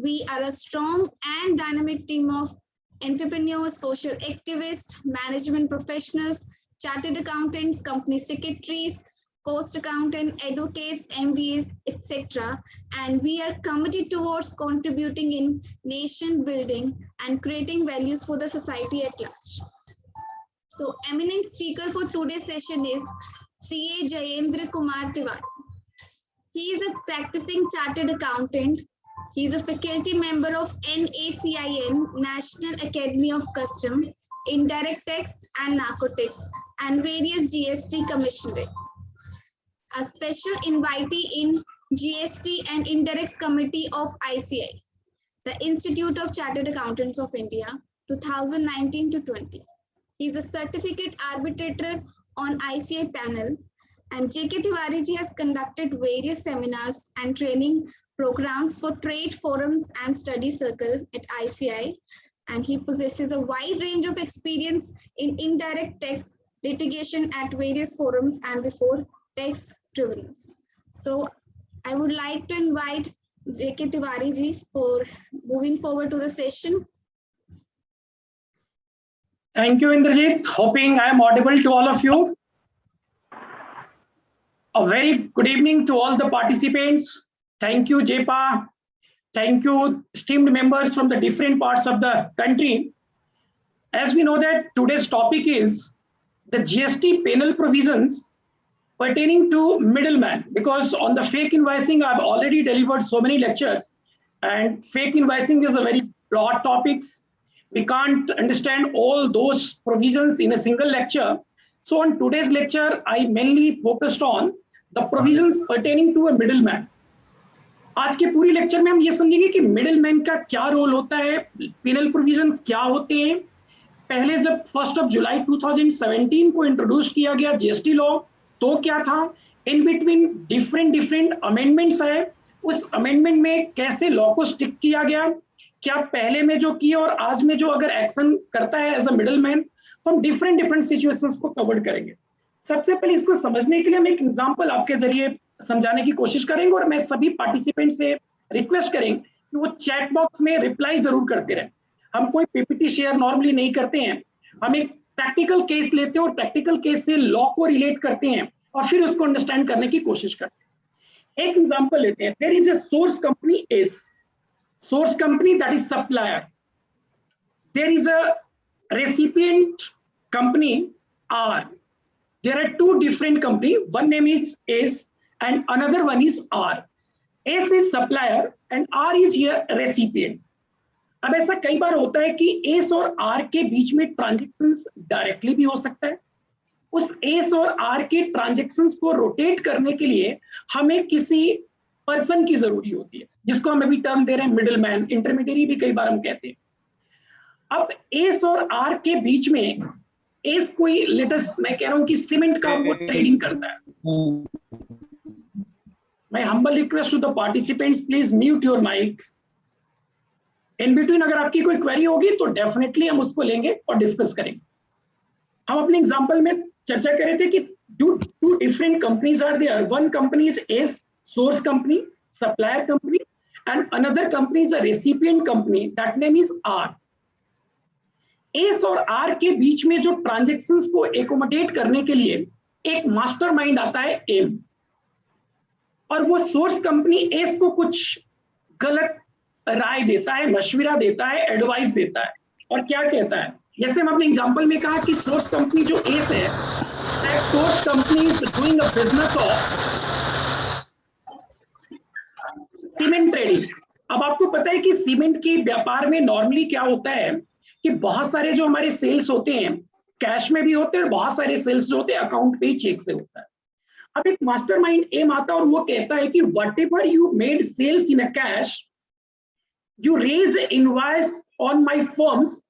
We are a strong and dynamic team of entrepreneurs, social activists, management professionals, chartered accountants, company secretaries, cost accountant, advocates, MBAs, etc. And we are committed towards contributing in nation building and creating values for the society at large. So, eminent speaker for today's session is CA Jayendra Kumar Tiwari. He is a practicing chartered accountant. He is a faculty member of NACIN, National Academy of Customs, Indirect Tax and Narcotics, and various GST commissioners. A special invitee in GST and Indirects Committee of ICI, the Institute of Chartered Accountants of India, 2019 to 20. He is a certificate arbitrator on ICI panel, and J.K. Tiwari ji has conducted various seminars and training programs for trade forums and study circle at ICI, and he possesses a wide range of experience in indirect tax litigation at various forums and before tax tribunals. So I would like to invite J.K. Tiwari ji for moving forward to the session. Thank you, Indrajit. Hoping I am audible to all of you. A very good evening to all the participants. Thank you, JPA. Thank you, esteemed members from the different parts of the country. As we know that today's topic is the GST penal provisions pertaining to middleman, because on the fake invoicing, I've already delivered so many lectures, and fake invoicing is a very broad topic. We can't understand all those provisions in a single lecture. So on today's lecture, I mainly focused on the provisions pertaining to a middleman. आज के पूरी lecture में हम ये समझेंगे कि middleman का क्या रोल होता है, पेनल प्रोविजंस क्या होते हैं. पहले जब 1 जुलाई 2017 को इंट्रोड्यूस किया गया जीएसटी लॉ, तो क्या था, इन बिटवीन डिफरेंट अमेंडमेंट्स है, उस अमेंडमेंट में कैसे लॉ को स्टिक किया गया, क्या पहले में जो किया और आज में जो अगर एक्शन करता है एज अ मिडलमैन, तो हम डिफरेंट सिचुएशंस को कवर करेंगे. सबसे पहले इसको समझने के लिए हम एक एग्जांपल आपके जरिए समझाने की कोशिश करेंगे, और मैं सभी पार्टिसिपेंट से रिक्वेस्ट करेंगे कि वो चैट बॉक्स में रिप्लाई जरूर करते रहें. हम कोई पीपीटी शेयर नॉर्मली नहीं करते हैं, हम एक प्रैक्टिकल केस लेते हैं और प्रैक्टिकल केस से लॉ को रिलेट करते हैं और फिर उसको अंडरस्टैंड करने की कोशिश करते हैं. एक एग्जांपल लेते हैं. There is a source company S, source company that is supplier. There is a recipient company R. There are two different companies. One name is S and another one is R. S is supplier and R is here recipient. अब ऐसा कई बार होता है कि S और R के बीच में transactions directly भी हो सकता है. उस S और R के ट्रांजेक्शंस को रोटेट करने के लिए हमें किसी पर्सन की जरूरी होती है, जिसको हम अभी टर्म दे रहे हैं मिडलमैन, इंटरमीडियरी भी कई बार हम कहते हैं. अब एस और आर के बीच में एस कोई लेटेस्ट, मैं कह रहा हूं कि सीमेंट का वो ट्रेडिंग करता है. My humble request to the participants, please mute your mic. In between अगर आपकी कोई क्वेरी होगी तो डेफिनेटली हम उसको लेंगे और डिस्कस करेंगे. हम अपने एग्जांपल में चर्चा कर रहे थे कि two different companies are there. One company is S, source company, supplier company, and another company is a recipient company, that name is R. S और R के बीच में जो ट्रांजेक्शंस को एकोमोडेट करने के लिए एक मास्टरमाइंड आता है M, और वो सोर्स कंपनी S को कुछ गलत राय देता है, मशवरा देता है, एडवाइस देता है, और क्या कहता है, जैसे हम अपने एग्जांपल में कहा कि सोर्स कंपनी जो S है, that source company is doing a business of cement trading. अब आपको पता है कि सीमेंट के व्यापार में नॉर्मली क्या होता है कि बहुत सारे जो हमारे सेल्स होते हैं कैश में भी होते हैं, और बहुत सारे सेल्स जो होते हैं अकाउंट पे चेक से होता है. अब एक मास्टरमाइंड एम आता है और वो कहता है कि whatever you made sales in a cash, you raise invoice on my firms.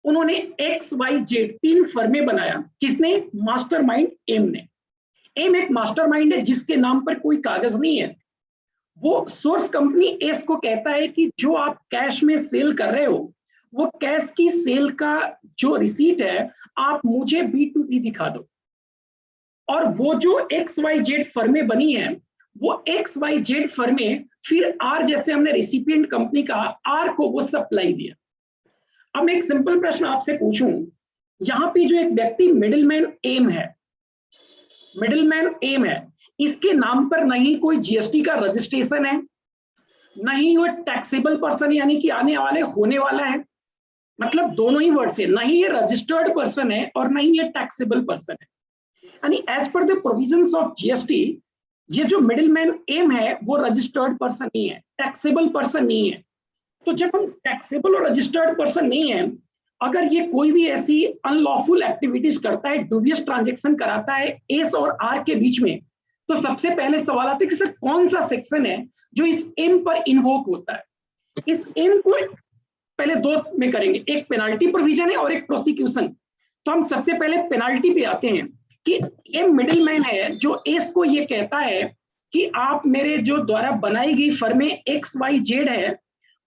उन्होंने एक्स वाई जेड 3 फर्में बनाया. किसने? मास्टरमाइंड एम ने. एम एक मास्टरमाइंड है जिसके नाम पर कोई कागज नहीं है. वो सोर्स कंपनी एस को कहता है कि जो आप कैश में सेल कर रहे हो, वो कैश की सेल का जो रिसीट है आप मुझे B2B दिखा दो, और वो जो XYZ फर्में बनी हैं वो XYZ फर्म में फिर R जैसे हमने रिसिपिएंट कंपनी का R को वो सप्लाई दिया। अब मैं एक सिंपल प्रश्न आपसे पूछूं, यहाँ पे जो एक व्यक्ति मिडिलमैन एम है, इसके नाम पर नहीं कोई जीएसटी का रजिस्ट्रेशन है, नहीं वो टैक्सेबल पर्सन यानी कि आने वाले होने वाला है, मतलब दोनों ही वर्ड से, नहीं ये रजिस्टर्ड पर्सन है और नहीं ये टैक्सेबल पर्सन है, यानी as per the provisions of GST ये जो मिडिलमैन एम है वो रजिस्टर्ड पर्सन नहीं है, टैक्सेबल पर्सन नहीं है। तो जब हम टैक्सेबल और रजिस्टर्ड पर्सन नहीं है, अगर ये कोई भी ऐसी अनलॉफुल एक्टिविटीज करता है, डुबियस ट्रांजैक्शन कराता है एस और आर के बीच में, तो सबसे पहले सवाल आता है कि सर कौन सा सेक्शन है जो इस एम पर इन्वोक होता है। इस एम को पहले दो में करेंगे, एक पेनाल्टी प्रोविजन है और एक प्रोसिक्यूशन। तो हम सबसे पहले पेनाल्टी पे आते हैं कि ये मिडिलमैन है जो एस को ये कहता है कि आप मेरे जो द्वारा बनाई गई फर्म XYZ है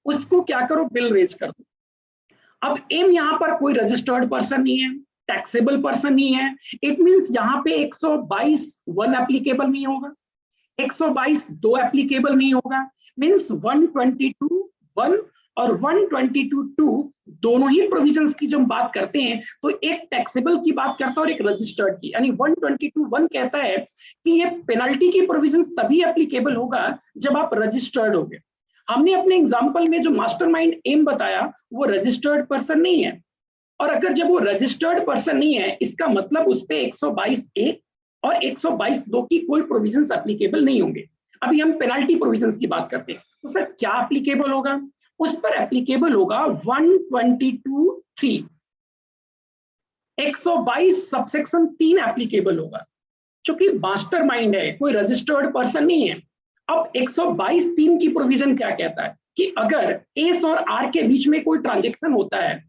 उसको क्या करो, बिल रेज कर दो। अब एम यहाँ पर कोई रजिस्टर्ड पर्सन नहीं है, टैक्सेबल पर्सन नहीं है, इट मींस यहाँ पे 122 1 एप्लीकेबल नहीं होगा, 122 2 एप्लीकेबल नहीं होगा, मींस 122 1 और 122 2 दोनों ही प्रोविजंस की जब हम बात करते हैं तो एक टैक्सेबल की बात करता है और एक रजिस्टर्ड की, यानी 122 1 कहता है कि ये पेनल्टी की प्रोविजंस तभी एप्लीकेबल होगा जब आप रजिस्टर्ड होगे। हमने अपने एग्जांपल में जो मास्टरमाइंड एम बताया वो रजिस्टर्ड पर्सन नहीं है, और अगर जब वो रजिस्टर्ड पर्सन नहीं है इसका मतलब उस पे 122 1 और 122 2 की कोई प्रोविजंस एप्लीकेबल नहीं होंगे। अभी हम पेनल्टी प्रोविजंस की बात करते हैं, तो सर क्या एप्लीकेबल होगा, उस पर एप्लीकेबल होगा 122 3, 122 सबसेक्शन 3 एप्लीकेबल होगा, क्योंकि मास्टरमाइंड है, कोई रजिस्टर्ड पर्सन नहीं है। अब 122 3 की प्रोविजन क्या कहता है कि अगर एस और आर के बीच में कोई ट्रांजैक्शन होता है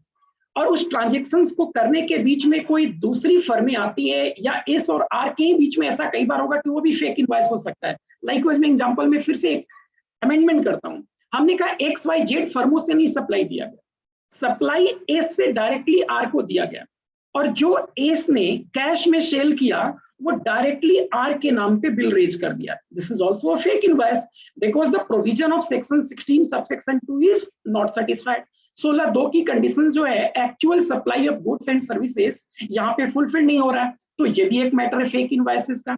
और उस ट्रांजैक्शंस को करने के बीच में कोई दूसरी फर्में आती है या एस और आर के बीच में, ऐसा कई बार होगा कि वो भी फेक इनवॉइस हो सकता है। लाइकवाइज में एग्जांपल में फिर से एक अमेंडमेंट करता हूं, हमने कहा XYZ फर्मों से नहीं सप्लाई दिया गया, सप्लाई एस से डायरेक्टली आर को दिया गया, और जो एस ने कैश में सेल किया वो डायरेक्टली आर के नाम पे बिल रेज कर दिया। This is also a fake invoice because the provision of section 16 subsection 2 is not satisfied. 16(2) की कंडीशन जो है actual supply of goods and services यहाँ पे फुलफिल नहीं हो रहा है, तो ये भी एक मैटर है फेक इनवॉइसेस का।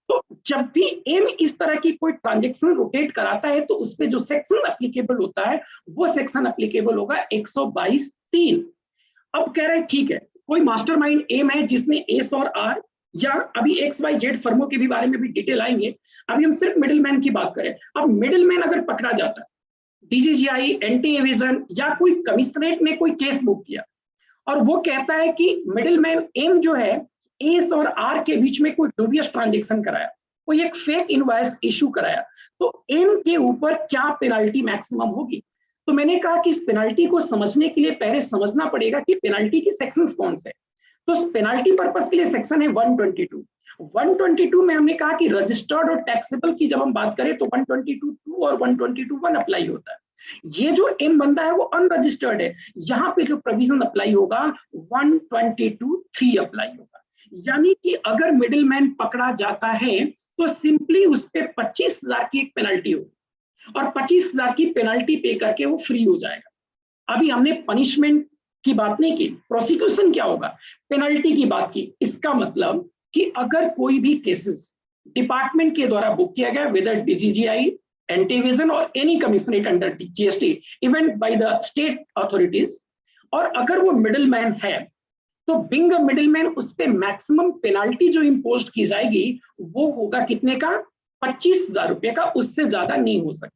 तो जब भी एम इस तरह की कोई ट्रांजैक्शन रोटेट कराता है तो उसपे जो सेक्शन एप्लीकेबल होता है वो सेक्शन एप्लीकेबल होगा 122 3। अब कह रहे हैं ठीक है, कोई मास्टरमाइंड एम है जिसने एस और आर या अभी XYZ फर्मों के भी बारे में भी डिटेल आएंगे, अभी हम सिर्फ मिडिलमैन की बात करें। अब मिडिलमैन अगर पकड़ा जाता है, DGGI, एंटी एविजन या कोई कमिश्नरेट ने कोई केस बुक किया और वो कहता है कि मिडिलमैन एम जो है एस और आर के बीच में कोई डुबियस ट्रांजैक्शन कराया, कोई एक फेक इनवॉइस इशू कराया, तो एम के ऊपर क्या पेनल्टी मैक्सिमम होगी। तो मैंने कहा कि इस पेनल्टी को समझने के लिए पहले समझना पड़ेगा कि पेनल्टी की सेक्शंस कौन से। तो पेनल्टी पर्पस के लिए सेक्शन है 122। 122 में हमने कहा कि रजिस्टर्ड और टैक्सेबल की जब हम बात करें तो 122 और 122 1 अप्लाई होता है। ये जो एम बनता है वो अनरजिस्टर्ड है, यहाँ पे जो प्रोविजन अप्लाई होगा 122 3 अप्लाई होगा। यानी कि अगर मिडिलमैन पकड़ा जाता है तो सिंपली उस पर 25,000 की एक पेनल्टी होगी और 25,000 की पेनल्टी पे करके वो फ्री हो जाएगा। अभी हमने पनिशमेंट की बात नहीं की, प्रोसिक्यूशन क्या होगा, पेनल्टी की बात की। इसका मतलब कि अगर कोई भी केसेस डिपार्टमेंट के द्वारा बुक किया गया विद DGGI, एंटी एविजन और any commissionerate under GST even by the state authorities, और अगर वो मिडिलमैन है तो बिंग अ मिडिलमैन उस पे मैक्सिमम पेनल्टी जो इम्पोज की जाएगी वो होगा कितने का, 25,000 रुपए का, उससे ज्यादा नहीं हो सकता।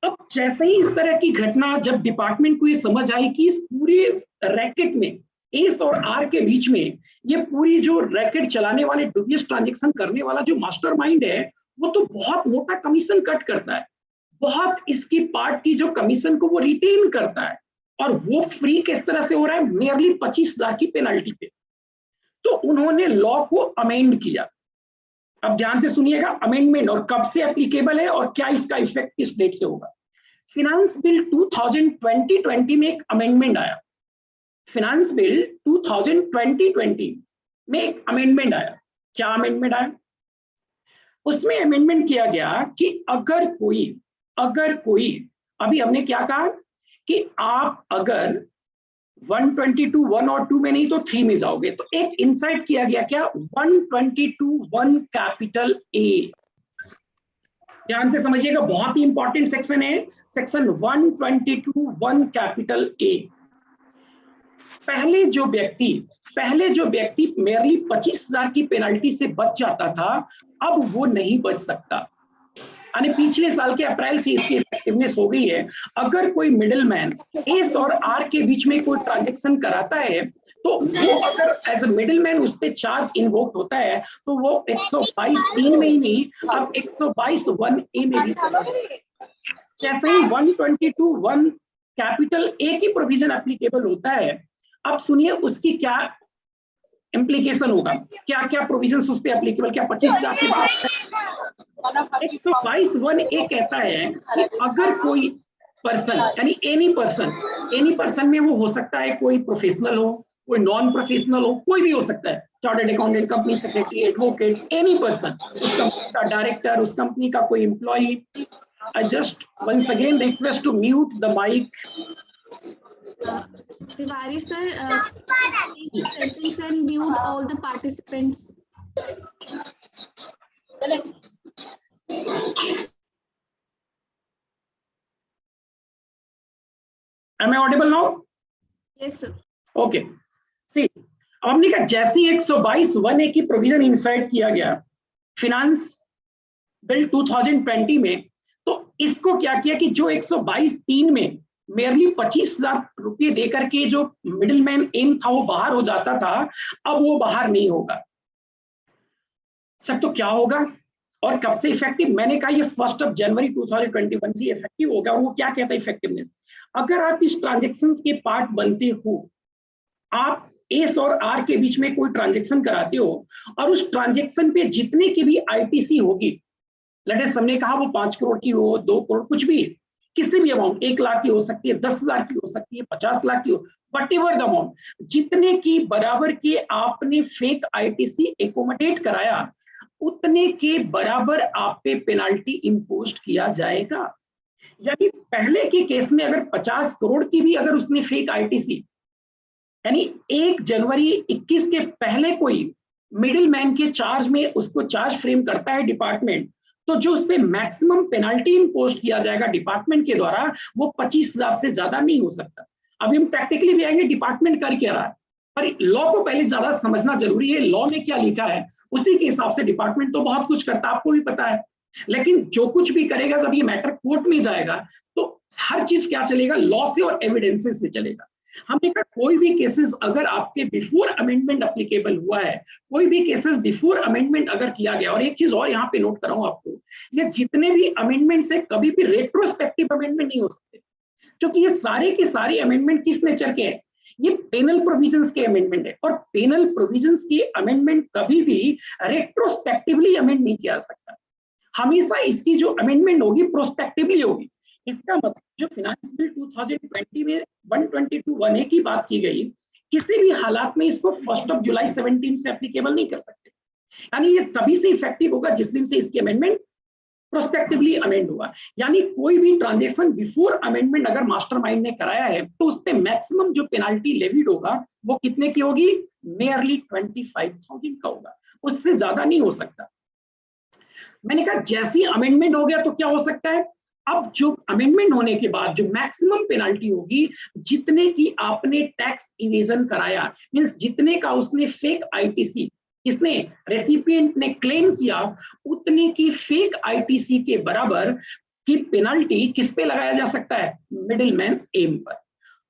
अब जैसे ही इस तरह की घटना जब डिपार्टमेंट को ये समझ आई कि इस पूरे रैकेट में एस और आर के बीच में ये पूरी जो रैकेट चलाने वाले डुबियस ट्रांजैक्शन करने वाला जो मास्टरमाइंड है वो तो बहुत मोटा कमीशन कट करता है, बहुत इसकी पार्ट की जो कमीशन को वो रिटेन करता है, और वो फ्री किस तरह से हो रहा है, नियरली 25,000 की पेनल्टी पे। तो उन्होंने लॉ को अमेंड किया। अब ध्यान से सुनिएगा अमेंडमेंट और कब से एप्लीकेबल है और क्या इसका इफेक्ट किस डेट से होगा। फिनांस बिल 2020 में एक अमेंडमेंट आया, फिनांस बिल 2020 में एक अमेंडमेंट आया। क्या अमेंडमेंट आया, उसमें अमेंडमेंट किया गया कि अगर कोई अभी हमने क्या कहा कि आप अगर 122 1 और 2 में नहीं तो 3 में जाओगे, तो एक इंसाइट किया गया क्या 122 1 कैपिटल ए। ध्यान से समझिएगा, बहुत ही इंपॉर्टेंट सेक्शन है, सेक्शन 122 1 कैपिटल ए। पहले जो व्यक्ति मेरली 25,000 की पेनल्टी से बच जाता था, अब वो नहीं बच सकता। यानी पिछले साल के अप्रैल से इसकी इफेक्टिवनेस हो गई है। अगर कोई मिडिलमैन एस और आर के बीच में कोई ट्रांजैक्शन कराता है, तो वो अगर एज अ मिडिलमैन उस पर चार्ज इन्वोक होता है, तो वो 122(3) में ही नहीं, अब 122(1) में भी। जैसे ही 122 1 कैपिटल ए की प्रोविजन एप्लीकेबल होता है, अब सुनिए उसकी क्या इम्प्लीकेशन होगा, क्या क्या प्रोविजन उस पर एप्लीकेबल, क्या 25,000 से बाहर। 122(1) ए कहता है कि अगर कोई पर्सन यानी एनी पर्सन में वो हो सकता है कोई प्रोफेशनल हो, कोई नॉन प्रोफेशनल हो, कोई भी हो सकता है, chartered accountant, company secretary, advocate, any person, उस कंपनी का डायरेक्टर, उस कंपनी का कोई employee. I just once again request to mute the mic. Tiwari sir, speak the sentence and mute all the participants. Am I audible now? Yes sir. Okay. See, अब हमने कहा जैसे 122(1) की provision insert किया गया finance bill 2020 में, तो इसको क्या किया कि जो 122(3) में मेरली 25,000 रुपये देकर के जो मिडिलमैन एम था वो बाहर हो जाता था, अब वो बाहर नहीं होगा। सर तो क्या होगा और कब से इफेक्टिव? मैंने कहा ये 1 जनवरी 2021 से इफेक्टिव होगा। और वो क्या कहता है इफेक्टिवनेस, अगर आप इस ट्रांजेक्शन के पार्ट बनते हो, आप एस और आर के बीच में कोई ट्रांजेक्शन कराते हो और उस ट्रांजेक्शन पे जितने की भी आईटीसी होगी, लेट्स हमने कहा वो 5 करोड़ की हो, 2 करोड़, कुछ भी, किसी भी अमाउंट, 1 लाख की हो सकती है, 10,000 की हो सकती है, 50 लाख की हो, वट एवर द अमाउंट, जितने की बराबर के आपने फेक आईटीसी एकोमोडेट कराया, उतने के बराबर आप पे पेनाल्टी इंपोज किया जाएगा। यानी पहले के केस में अगर 50 करोड़ की भी अगर उसने फेक आईटीसी, यानी 1 जनवरी 21 के पहले कोई मिडिल मैन के चार्ज में उसको चार्ज फ्रेम करता है डिपार्टमेंट, तो जो उस पर मैक्सिमम पेनाल्टी इंपोज किया जाएगा डिपार्टमेंट के द्वारा, वो 25,000 से ज्यादा नहीं हो सकता। अभी हम प्रैक्टिकली भी आएंगे डिपार्टमेंट कर क्या रहा है, पर लॉ को पहले ज्यादा समझना जरूरी है। लॉ में क्या लिखा है उसी के हिसाब से डिपार्टमेंट तो बहुत कुछ करता है, आपको भी पता है, लेकिन जो कुछ भी करेगा जब ये मैटर कोर्ट में जाएगा तो हर चीज क्या चलेगा, लॉ से और एविडेंसेस से चलेगा। हमने कहा कोई भी केसेस अगर आपके बिफोर अमेंडमेंट एप्लीकेबल हुआ है, कोई भी केसेस बिफोर अमेंडमेंट अगर किया गया, और एक चीज और यहाँ पे नोट कराऊं आपको, ये जितने भी अमेंडमेंट से कभी भी रेट्रोस्पेक्टिव अमेंडमेंट नहीं हो सकते, क्योंकि ये सारे के सारे अमेंडमेंट किस नेचर के हैं, ये पेनल प्रोविजंस के अमेंडमेंट है, और पेनल प्रोविजंस के अमेंडमेंट कभी भी रेट्रोस्पेक्टिवली अमेंड नहीं किया जा सकता। हमेशा इसकी जो अमेंडमेंट होगी प्रोस्पेक्टिवली होगी। इसका मतलब जो फिनांस बिल 2020 में 122(1) की बात की गई, किसी भी हालात में इसको 1 जुलाई 17 से एप्लीकेबल नहीं कर सकते। यानी ये तभी से इफेक्टिव होगा जिस दिन से इसकी अमेंडमेंट प्रोस्पेक्टिवली अमेंड हुआ। यानी कोई भी ट्रांजैक्शन बिफोर अमेंडमेंट अगर मास्टरमाइंड ने कराया है, तो उस पे मैक्सिमम जो पेनाल्टी लेविड होगा वो कितने की होगी, नियरली 25,000 का होगा, उससे ज्यादा नहीं हो सकता। मैंने कहा जैसे ही अमेंडमेंट हो गया तो क्या हो सकता है, अब जो अमेंडमेंट होने के बाद जो मैक्सिमम पेनाल्टी होगी, जितने की आपने टैक्स इवेजन कराया, मींस जितने का उसने फेक आईटीसी, किसने, रेसिपिएंट ने क्लेम किया, उतने की फेक आईटीसी के बराबर की पेनाल्टी किस पे लगाया जा सकता है, मिडिलमैन एम पर।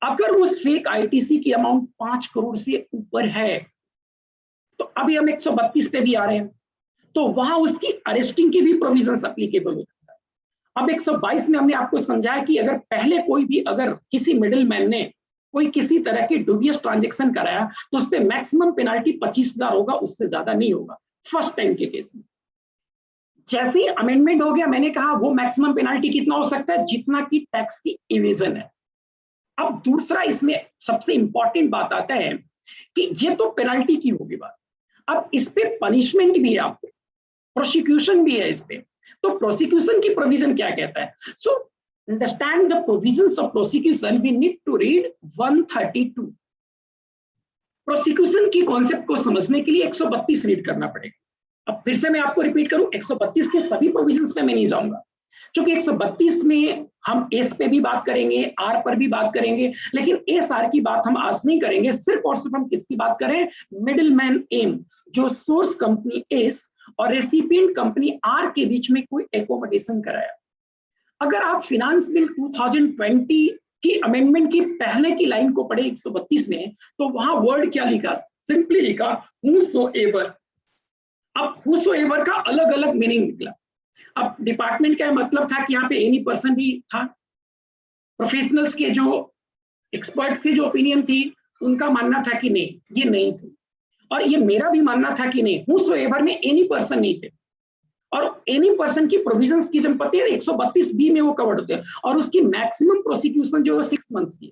अगर उस फेक आईटीसी की अमाउंट 5 करोड़ से ऊपर है, तो अभी हम 132 पे भी आ रहे हैं, तो वहां उसकी अरेस्टिंग की भी प्रोविजंस एप्लीकेबल होता है। अब 122 में हमने आपको समझाया कि अगर पहले कोई भी अगर किसी मिडिलमैन ने कोई किसी तरह की डुबियस ट्रांजैक्शन कराया, तो उस पे मैक्सिमम पेनाल्टी 25,000 होगा, उससे ज्यादा नहीं होगा फर्स्ट टाइम के केस में। जैसे ही अमेंडमेंट हो गया, मैंने कहा वो मैक्सिमम पेनाल्टी कितना हो सकता है, जितना की टैक्स की इवेजन है। अब दूसरा इसमें सबसे इंपॉर्टेंट बात आता है कि ये तो पेनाल्टी की होगी बात, अब इस पे पनिशमेंट भी है आपको। प्रोसिक्यूशन भी है इस पे। तो प्रोसिक्यूशन की प्रोविजन क्या कहता है? So understand the provisions of prosecution, we need to read 132। Prosecution की कॉन्सेप्ट को समझने के लिए 132 रीड करना पड़ेगा। अब फिर से मैं आपको रिपीट करूं, 132 के सभी प्रोविजंस पे मैं नहीं जाऊंगा, क्योंकि 132 में हम एस पे भी बात करेंगे, आर पर भी बात करेंगे, लेकिन एस आर की बात हम आज नहीं करेंगे। सिर्फ और सिर्फ हम किसकी बात करें? मिडिल मैन एम, जो सोर्स कंपनी एस और रेसिपिएंट कंपनी आर के बीच में कोई एकोमोडेशन कराया। अगर आप फिनांस बिल 2020 की अमेंडमेंट की पहले की लाइन को पढ़े 132 में, तो वहां वर्ड क्या लिखा? सिंपली लिखा whosoever। अब whosoever का अलग अलग मीनिंग निकला। अब डिपार्टमेंट का मतलब था कि यहाँ पे एनी पर्सन भी था, प्रोफेशनल्स के जो एक्सपर्ट थे, जो ओपिनियन थी, उनका मानना था कि नहीं, ये नहीं थी, और ये मेरा भी मानना था कि नहीं, whosoever में एनी पर्सन नहीं थे। और एनी पर्सन की प्रोविजंस की जब पता है 132 बी में वो कवर्ड होते हैं, और उसकी मैक्सिमम प्रोसिक्यूशन जो है 6 मंथ्स की।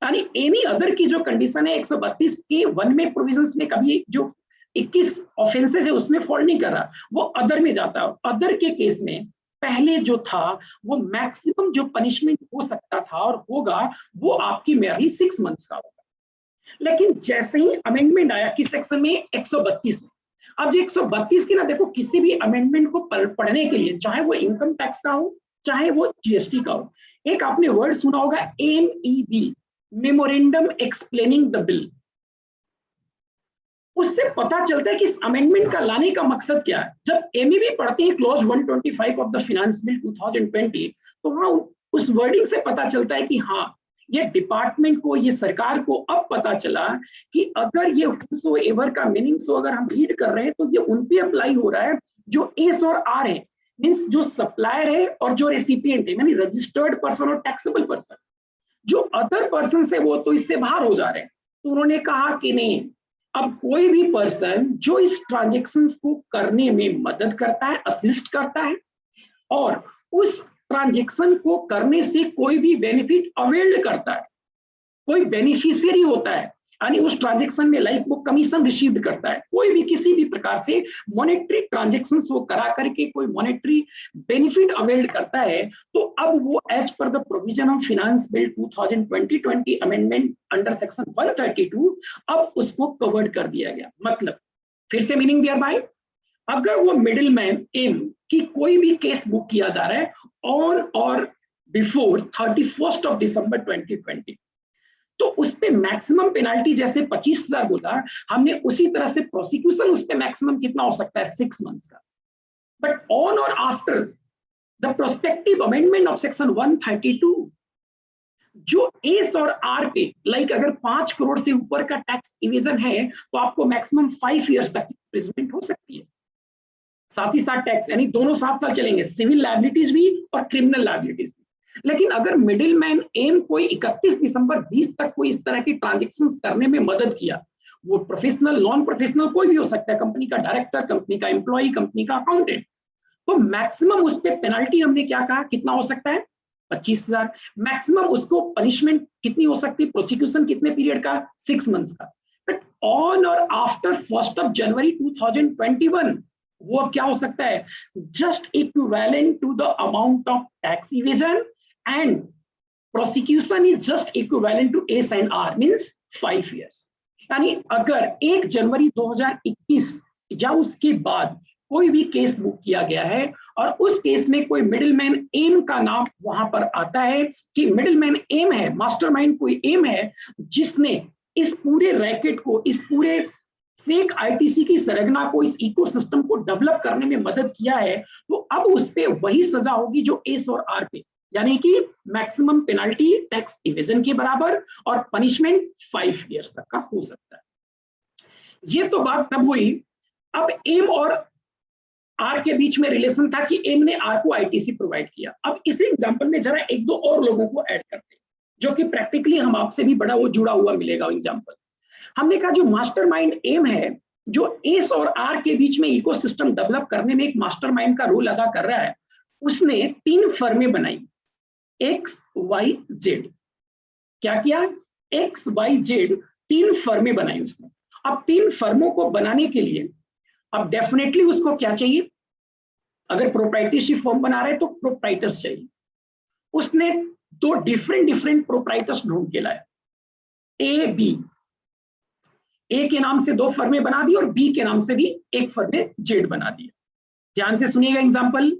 यानी एनी अदर की जो कंडीशन है 132 के 1 में प्रोविजंस में कभी जो 21 ऑफेंसेस है उसमें फॉल नहीं कर रहा, वो अदर में जाता है। अदर के केस में पहले जो था वो मैक्सिमम जो पनिशमेंट हो सकता था और होगा वो आपकी मेरी 6 मंथ्स का होगा। लेकिन जैसे ही अमेंडमेंट आया किस सेक्शन में? 132 में। अब जो 132 की ना, देखो किसी भी अमेंडमेंट को पढ़ने के लिए, चाहे वो इनकम टैक्स का हो, चाहे वो जीएसटी का हो, एक आपने वर्ड सुना होगा MEB, memorandum explaining the bill. उससे पता चलता है कि इस अमेंडमेंट का लाने का मकसद क्या है। जब MEB पढ़ते हैं clause 125 of the finance bill 2020, तो वहां उस वर्डिंग से पता चलता है कि हाँ, ये डिपार्टमेंट को, ये सरकार को अब पता चला कि अगर ये whosoever का मीनिंग अगर हम रीड कर रहे हैं तो ये उन पे अप्लाई हो रहा है जो एस और आर है, मींस जो सप्लायर है और जो रेसिपिएंट है, यानी रजिस्टर्ड पर्सन और टैक्सेबल पर्सन। जो अदर पर्सन है वो तो इससे बाहर हो जा रहे हैं। तो उन्होंने कहा कि नहीं, अब कोई भी पर्सन जो इस ट्रांजेक्शन्स को करने में मदद करता है, असिस्ट करता है, और उस ट्रांजेक्शन को करने से कोई भी बेनिफिट अवेल करता है, कोई बेनिफिशियरी होता है, यानी उस ट्रांजेक्शन में लाइक वो कमीशन रिसीव करता है, कोई भी किसी भी प्रकार से मॉनेटरी ट्रांजेक्शंस वो करा करके कोई मॉनेटरी बेनिफिट अवेल करता है, तो अब वो as per the provision of finance bill 2020 amendment under section 132 अब उसको कवर्ड कर दिया गया। मतलब फिर से मीनिंग दिया भाई, अगर वो मिडिल मैन एम की कोई भी केस बुक किया जा रहा है ऑन और बिफोर 31 ऑफ दिसंबर 2020, तो उस पे मैक्सिमम पेनाल्टी जैसे 25,000 बोला, हमने उसी तरह से प्रोसिक्यूशन उस पे मैक्सिमम कितना हो सकता है? 6 मंथ्स का। बट ऑन और after the prospective amendment of section 132, जो एस और आर पे लाइक अगर 5 करोड़ से ऊपर का टैक्स इवेजन है तो आपको मैक्सिमम 5 इयर्स तक इम्प्रिजनमेंट हो सकती है। साथ ही साथ टैक्स, यानी दोनों साथ साथ चलेंगे, सिविल लायबिलिटीज भी और क्रिमिनल लायबिलिटीज भी। लेकिन अगर मिडिल मैन एम कोई 31 दिसंबर 20 तक कोई इस तरह की ट्रांजेक्शन्स करने में मदद किया, वो प्रोफेशनल नॉन प्रोफेशनल कोई भी हो सकता है, कंपनी का डायरेक्टर, कंपनी का एम्प्लॉय, कंपनी का अकाउंटेंट, तो मैक्सिमम उस पर पेनाल्टी हमने क्या कहा कितना हो सकता है? 25,000। मैक्सिमम उसको पनिशमेंट कितनी हो सकती है? प्रोसिक्यूशन कितने पीरियड का? 6 मंथ्स का। बट ऑन और आफ्टर 1 जनवरी 2021 वो अब क्या हो सकता है? Just equivalent to the amount of tax evasion and prosecution is just equivalent to S and R, means 5 years. यानी अगर 1 जनवरी 2021 या उसके बाद कोई भी केस बुक किया गया है और उस केस में कोई मिडिलमैन एम का नाम वहां पर आता है कि मिडिलमैन एम है, मास्टरमाइंड कोई एम है जिसने इस पूरे रैकेट को, इस पूरे फेक आईटीसी की संरचना को, इस इकोसिस्टम को डेवलप करने में मदद किया है, तो अब उस पे वही सजा होगी जो एस और आर पे, यानी कि मैक्सिमम पेनल्टी टैक्स इवेजन के बराबर और पनिशमेंट 5 इयर्स तक का हो सकता है। ये तो बात तब हुई। अब एम और आर के बीच में रिलेशन था कि एम ने आर को आईटीसी प्रोवाइड किया। अब इसी एग्जांपल में जरा एक दो और लोगों को ऐड करते हैं जो कि प्रैक्टिकली हम आपसे भी बड़ा वो जुड़ा हुआ मिलेगा एग्जांपल। हमने कहा जो मास्टरमाइंड एम है, जो एस और आर के बीच में इकोसिस्टम डेवलप करने में एक मास्टरमाइंड का रोल अदा कर रहा है, उसने 3 फर्में बनाई, एक्स वाई जेड। क्या किया? एक्स वाई जेड 3 फर्में बनाई उसने। अब 3 फर्मों को बनाने के लिए अब डेफिनेटली उसको क्या चाहिए? अगर प्रोप्राइटरशिप फॉर्म बना रहे हैं तो प्रोप्राइटर्स चाहिए। उसने दो डिफरेंट प्रोप्राइटर्स ढूंढ के लाया, ए बी। ए के नाम से दो फर्में बना दी और बी के नाम से भी एक फर्मे जेड बना दी। ध्यान से सुनिएगा एग्जांपल,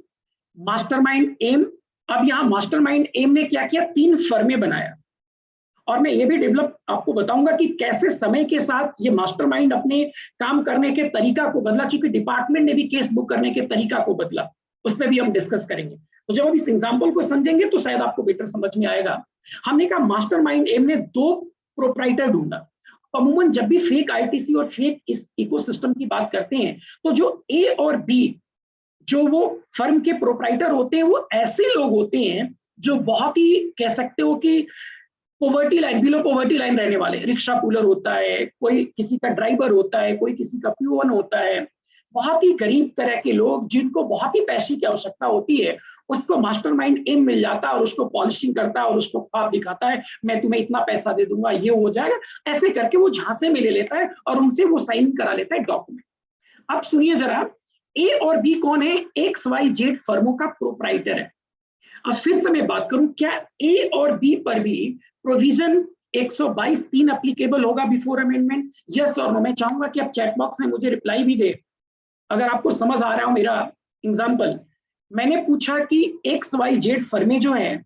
मास्टरमाइंड एम। अब यहां मास्टरमाइंड एम ने क्या किया, 3 फर्में बनाया। और मैं ये भी डेवलप आपको बताऊंगा कि कैसे समय के साथ ये मास्टरमाइंड अपने काम करने के तरीका को बदला, क्योंकि डिपार्टमेंट ने भी केस बुक करने के तरीका को बदला, उस पर भी हम डिस्कस करेंगे। तो जब हम इस एग्जाम्पल को समझेंगे तो शायद आपको बेटर समझ में आएगा। हमने कहा मास्टरमाइंड एम ने 2 प्रोप्राइटर ढूंढा। अमूमन जब भी फेक आईटीसी और फेक इस इकोसिस्टम की बात करते हैं तो जो ए और बी जो वो फर्म के प्रोप्राइटर होते हैं वो ऐसे लोग होते हैं जो बहुत ही कह सकते हो कि poverty line, below poverty line रहने वाले। रिक्शा पुलर होता है, कोई किसी का ड्राइवर होता है, कोई किसी का प्यून होता है, बहुत ही गरीब तरह के लोग जिनको बहुत ही पैसे की आवश्यकता होती है, उसको मास्टरमाइंड एम मिल जाता है और उसको पॉलिशिंग करता है और उसको ख्वाब दिखाता है, मैं तुम्हें इतना पैसा दे दूंगा, ये हो जाएगा, ऐसे करके वो झांसे में ले लेता है और उनसे वो साइन करा लेता है डॉक्यूमेंट। अब सुनिए जरा, ए और बी कौन है, एक्स वाई जेड फर्मों का प्रोप्राइटर है। अब फिर से मैं बात करूं, क्या ए और बी पर भी प्रोविजन 122(3) एप्लीकेबल होगा बिफोर अमेंडमेंट? यस और नो? मैं चाहूंगा कि आप चैट बॉक्स में मुझे रिप्लाई भी दे अगर आपको समझ आ रहा हो मेरा एग्जांपल। मैंने पूछा कि एक्स वाई जेड फर्में जो है,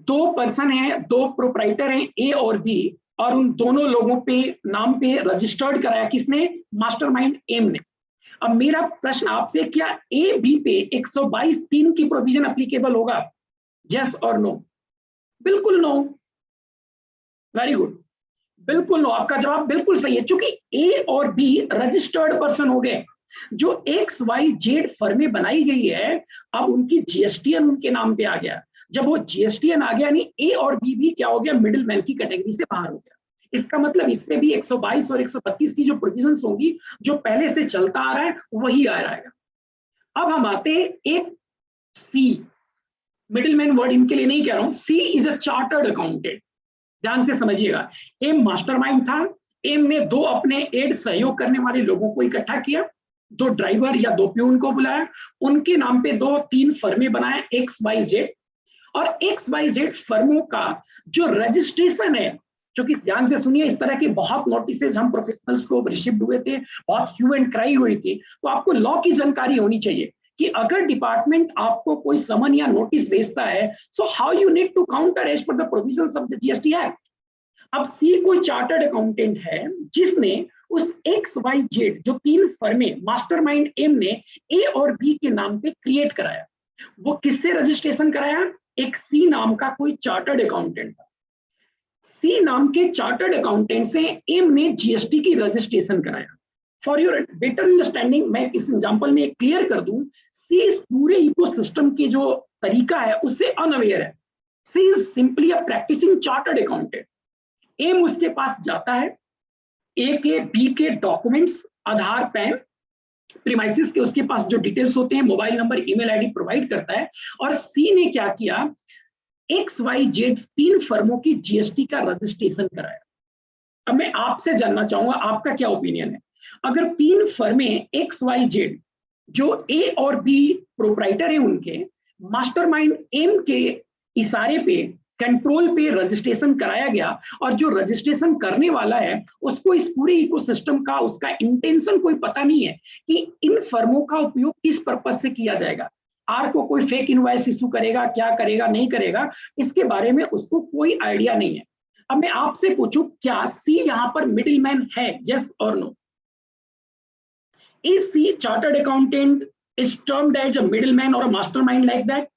2 पर्सन है, 2 प्रोप्राइटर हैं ए और बी, और उन दोनों लोगों पे नाम पे रजिस्टर्ड कराया किसने, मास्टरमाइंड एम ने। अब मेरा प्रश्न आपसे, क्या ए बी पे 122(3) की प्रोविजन एप्लीकेबल होगा? यस और नो? बिल्कुल नो। वेरी गुड, बिल्कुल नो। आपका जवाब बिल्कुल सही है, क्योंकि ए और बी रजिस्टर्ड पर्सन हो गए। जो एक्स वाई जेड फर्में बनाई गई है, अब उनकी जीएसटीएन उनके नाम पे आ गया। जब वो जीएसटीएन आ गया, नहीं ए और बी भी क्या हो गया, मिडिल मैन की कैटेगरी से बाहर हो गया। इसका मतलब इसमें भी 122 और 132 की जो प्रोविजंस होंगी, जो पहले से चलता आ रहा है वही आ रहेगा। अब हम आते हैं एक सी, मिडिल मैन वर्ड इनके लिए नहीं कह रहा हूं, सी इज अ चार्टर्ड अकाउंटेंट। ध्यान से समझिएगा, एम मास्टरमाइंड था, एम ने 2 अपने एड सहयोग करने वाले लोगों को इकट्ठा किया, 2 ड्राइवर या 2 प्यून को बुलाया, उनके नाम पे 2-3 फर्में बनाए एक्स वाई जेड, और एक्स वाई जेड फर्मों का जो रजिस्ट्रेशन है, जो कि ध्यान से सुनिए, इस तरह के बहुत नोटिसेज हम प्रोफेशनल्स को रिसीव्ड हुए थे, बहुत ह्यू एंड क्राई हुई थी, तो आपको लॉ की जानकारी होनी चाहिए कि अगर डिपार्टमेंट आपको कोई समन या नोटिस भेजता है, so how you need to counter as per the provisions of the GST Act. अब सी कोई चार्टर्ड अकाउंटेंट है जिसने उस एक्स वाई जेड जो 3 फर्में मास्टरमाइंड एम ने ए और बी के नाम पे क्रिएट कराया, वो किससे रजिस्ट्रेशन कराया, एक सी नाम का कोई चार्टर्ड अकाउंटेंट था। सी नाम के चार्टर्ड अकाउंटेंट से एम ने जीएसटी की रजिस्ट्रेशन कराया। फॉर योर बेटर अंडरस्टैंडिंग मैं इस एग्जांपल में क्लियर कर दूं, सी इस पूरे इकोसिस्टम की जो तरीका है उससे अनअवेयर है। She is simply a practising chartered accountant. Um उसके पास जाता है, ए के बी के डॉक्यूमेंट्स, आधार, पैन, प्रीमाइसिस के उसके पास जो डिटेल्स होते हैं, mobile number, email ID provide करता है, और सी ने क्या किया, एक्स वाई जेड 3 फर्मों की जीएसटी का रजिस्ट्रेशन कराया। अब मैं आपसे जानना चाहूंगा आपका क्या ओपिनियन है, अगर 3 फर्में एक्स वाई जेड जो ए और बी प्रोप्राइटर है उनके मास्टरमाइंड एम के इशारे पे, कंट्रोल पे रजिस्ट्रेशन कराया गया, और जो रजिस्ट्रेशन करने वाला है उसको इस पूरे इकोसिस्टम का, उसका इंटेंशन कोई पता नहीं है कि इन फर्मों का उपयोग किस पर्पस से किया जाएगा, आर को कोई फेक इनवॉइस इशू करेगा, क्या करेगा, नहीं करेगा, इसके बारे में उसको कोई आइडिया नहीं है। अब मैं आपसे पूछूं, क्या सी यहां पर मिडिलमैन है? यस और no? Is C chartered accountant is termed as a middleman or a mastermind like that?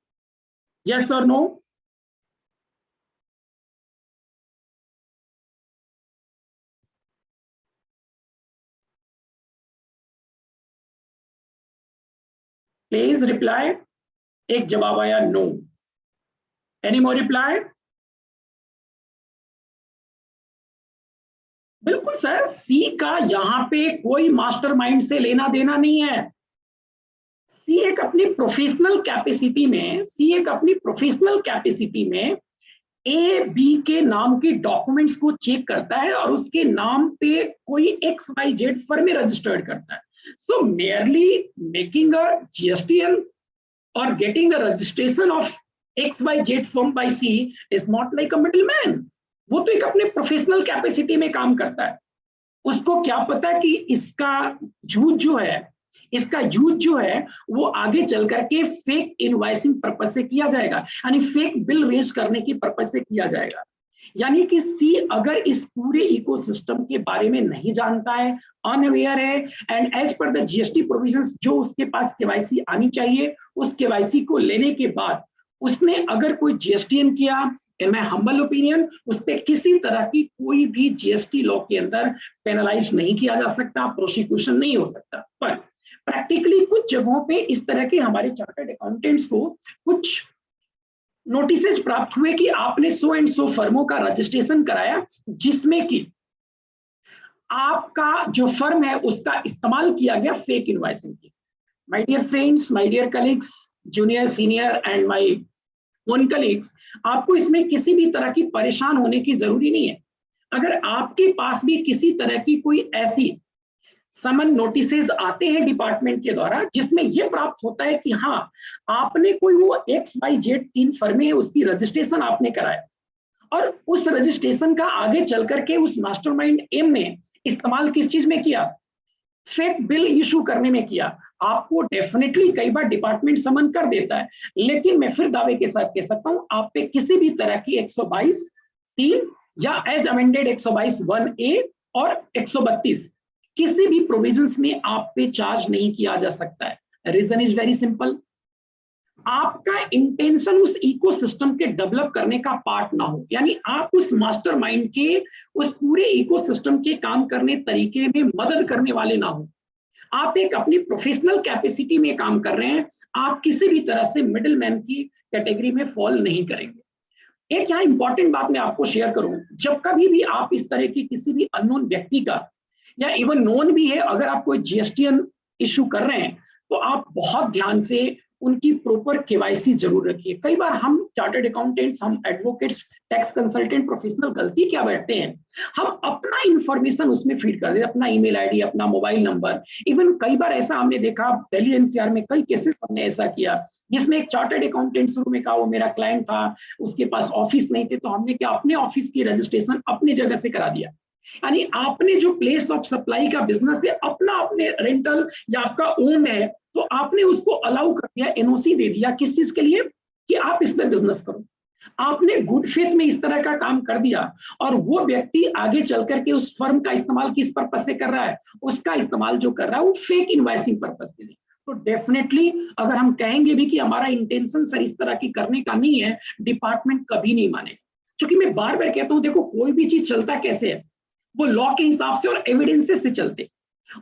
Yes or no? Please reply. एक जवाब आया no. Any more reply? बिल्कुल सर, सी का यहां पे कोई मास्टरमाइंड से लेना देना नहीं है। सी एक अपनी प्रोफेशनल कैपेसिटी में ए बी के नाम के डॉक्यूमेंट्स को चेक करता है और उसके नाम पे कोई एक्स वाई जेड फर्म में रजिस्टर्ड करता है। So merely making a GSTN or getting a registration of XYZ firm by C is not like a middleman. वो तो एक अपने प्रोफेशनल कैपेसिटी में काम करता है, उसको क्या पता कि इसका यूज जो है वो आगे चल करके फेक इनवॉइसिंग पर्पस से किया जाएगा, यानी फेक बिल रेज करने की पर्पस से किया जाएगा। यानी कि सी अगर इस पूरे इकोसिस्टम के बारे में नहीं जानता है, अनअवेयर है, and as per the GST provisions जो उसके पास केवाईसी आनी चाहिए, उस केवाईसी को लेने के बाद उसने अगर कोई जीएसटीएन किया, इन माय हम्बल ओपिनियन उस पर किसी तरह की कोई भी जीएसटी लॉ के अंदर पेनलाइज नहीं किया जा सकता, प्रोसिक्यूशन नहीं हो सकता। पर प्रैक्टिकली कुछ जगहों पे इस तरह के हमारे चार्टर्ड अकाउंटेंट्स को कुछ नोटिसेज प्राप्त हुए कि आपने सो एंड सो फर्मों का रजिस्ट्रेशन कराया जिसमें कि आपका जो फर्म है उसका इस्तेमाल किया गया फेक इनवॉइसिंग की। My dear friends, my dear colleagues, junior, senior and my own colleagues, आपको इसमें किसी भी तरह की परेशान होने की जरूरी नहीं है। अगर आपके पास भी किसी तरह की कोई ऐसी समन नोटिसेज आते हैं डिपार्टमेंट के द्वारा जिसमें यह प्राप्त होता है कि हाँ आपने कोई वो XYZ 3 फर्में है उसकी रजिस्ट्रेशन आपने कराया और उस रजिस्ट्रेशन का आगे चल करके उस मास्टरमाइंड एम ने इस्तेमाल किस चीज में किया, फेक बिल इशू करने में किया, आपको डेफिनेटली कई बार डिपार्टमेंट समन कर देता है। लेकिन मैं फिर दावे के साथ कह सकता हूं आप पे किसी भी तरह की 122(3) या एज अमेंडेड 122(1)A और 132 किसी भी प्रोविजंस में आप पे चार्ज नहीं किया जा सकता है। रीजन इज वेरी सिंपल, आपका इंटेंशन उस इकोसिस्टम के डेवलप करने का पार्ट ना हो, यानी आप उस मास्टरमाइंड के उस पूरे इकोसिस्टम के काम करने तरीके में मदद करने वाले ना हो। आप एक अपनी प्रोफेशनल कैपेसिटी में काम कर रहे हैं, आप किसी भी तरह से मिडिलमैन की कैटेगरी में फॉल नहीं करेंगे। एक यहाँ इंपॉर्टेंट बात मैं आपको शेयर करूं, जब कभी भी आप इस तरह की किसी भी अननोन व्यक्ति का या इवन नोन भी है, अगर आप कोई जीएसटीएन इशू कर रहे हैं तो आप बहुत ध्यान से उनकी प्रॉपर केवाईसी जरूर रखिए। कई बार हम चार्टर्ड अकाउंटेंट्स, हम एडवोकेट्स, टैक्स कंसल्टेंट प्रोफेशनल गलती क्या बैठते हैं, हम अपना इंफॉर्मेशन उसमें फीड कर देते, अपना ईमेल आईडी, अपना मोबाइल नंबर। इवन कई बार ऐसा हमने देखा, दिल्ली एनसीआर में कई केसेस हमने ऐसा किया जिसमें एक चार्टर्ड अकाउंटेंट शुरू में कहा वो मेरा क्लाइंट था, उसके पास ऑफिस नहीं थे, तो हमने क्या अपने ऑफिस की रजिस्ट्रेशन अपनी जगह से करा दिया। यानी आपने जो प्लेस ऑफ सप्लाई का बिजनेस है अपना, अपने रेंटल या आपका ओन है, तो आपने उसको अलाउ कर दिया, एनओसी दे दिया, किस चीज के लिए कि आप इसमें बिजनेस करो। आपने गुड फेथ में इस तरह का काम कर दिया और वो व्यक्ति आगे चल करके उस फर्म का इस्तेमाल किस पर्पस से कर रहा है, उसका इस्तेमाल जो कर रहा है वो फेक इनवॉइसिंग पर्पस के लिए। तो डेफिनेटली अगर हम कहेंगे भी कि हमारा इंटेंशन सर इस तरह की करने का नहीं है, डिपार्टमेंट कभी नहीं मानेगा। क्योंकि मैं बार बार कहता हूं, देखो कोई भी चीज चलता कैसे है, वो लॉ के हिसाब से और एविडेंसेस से चलते।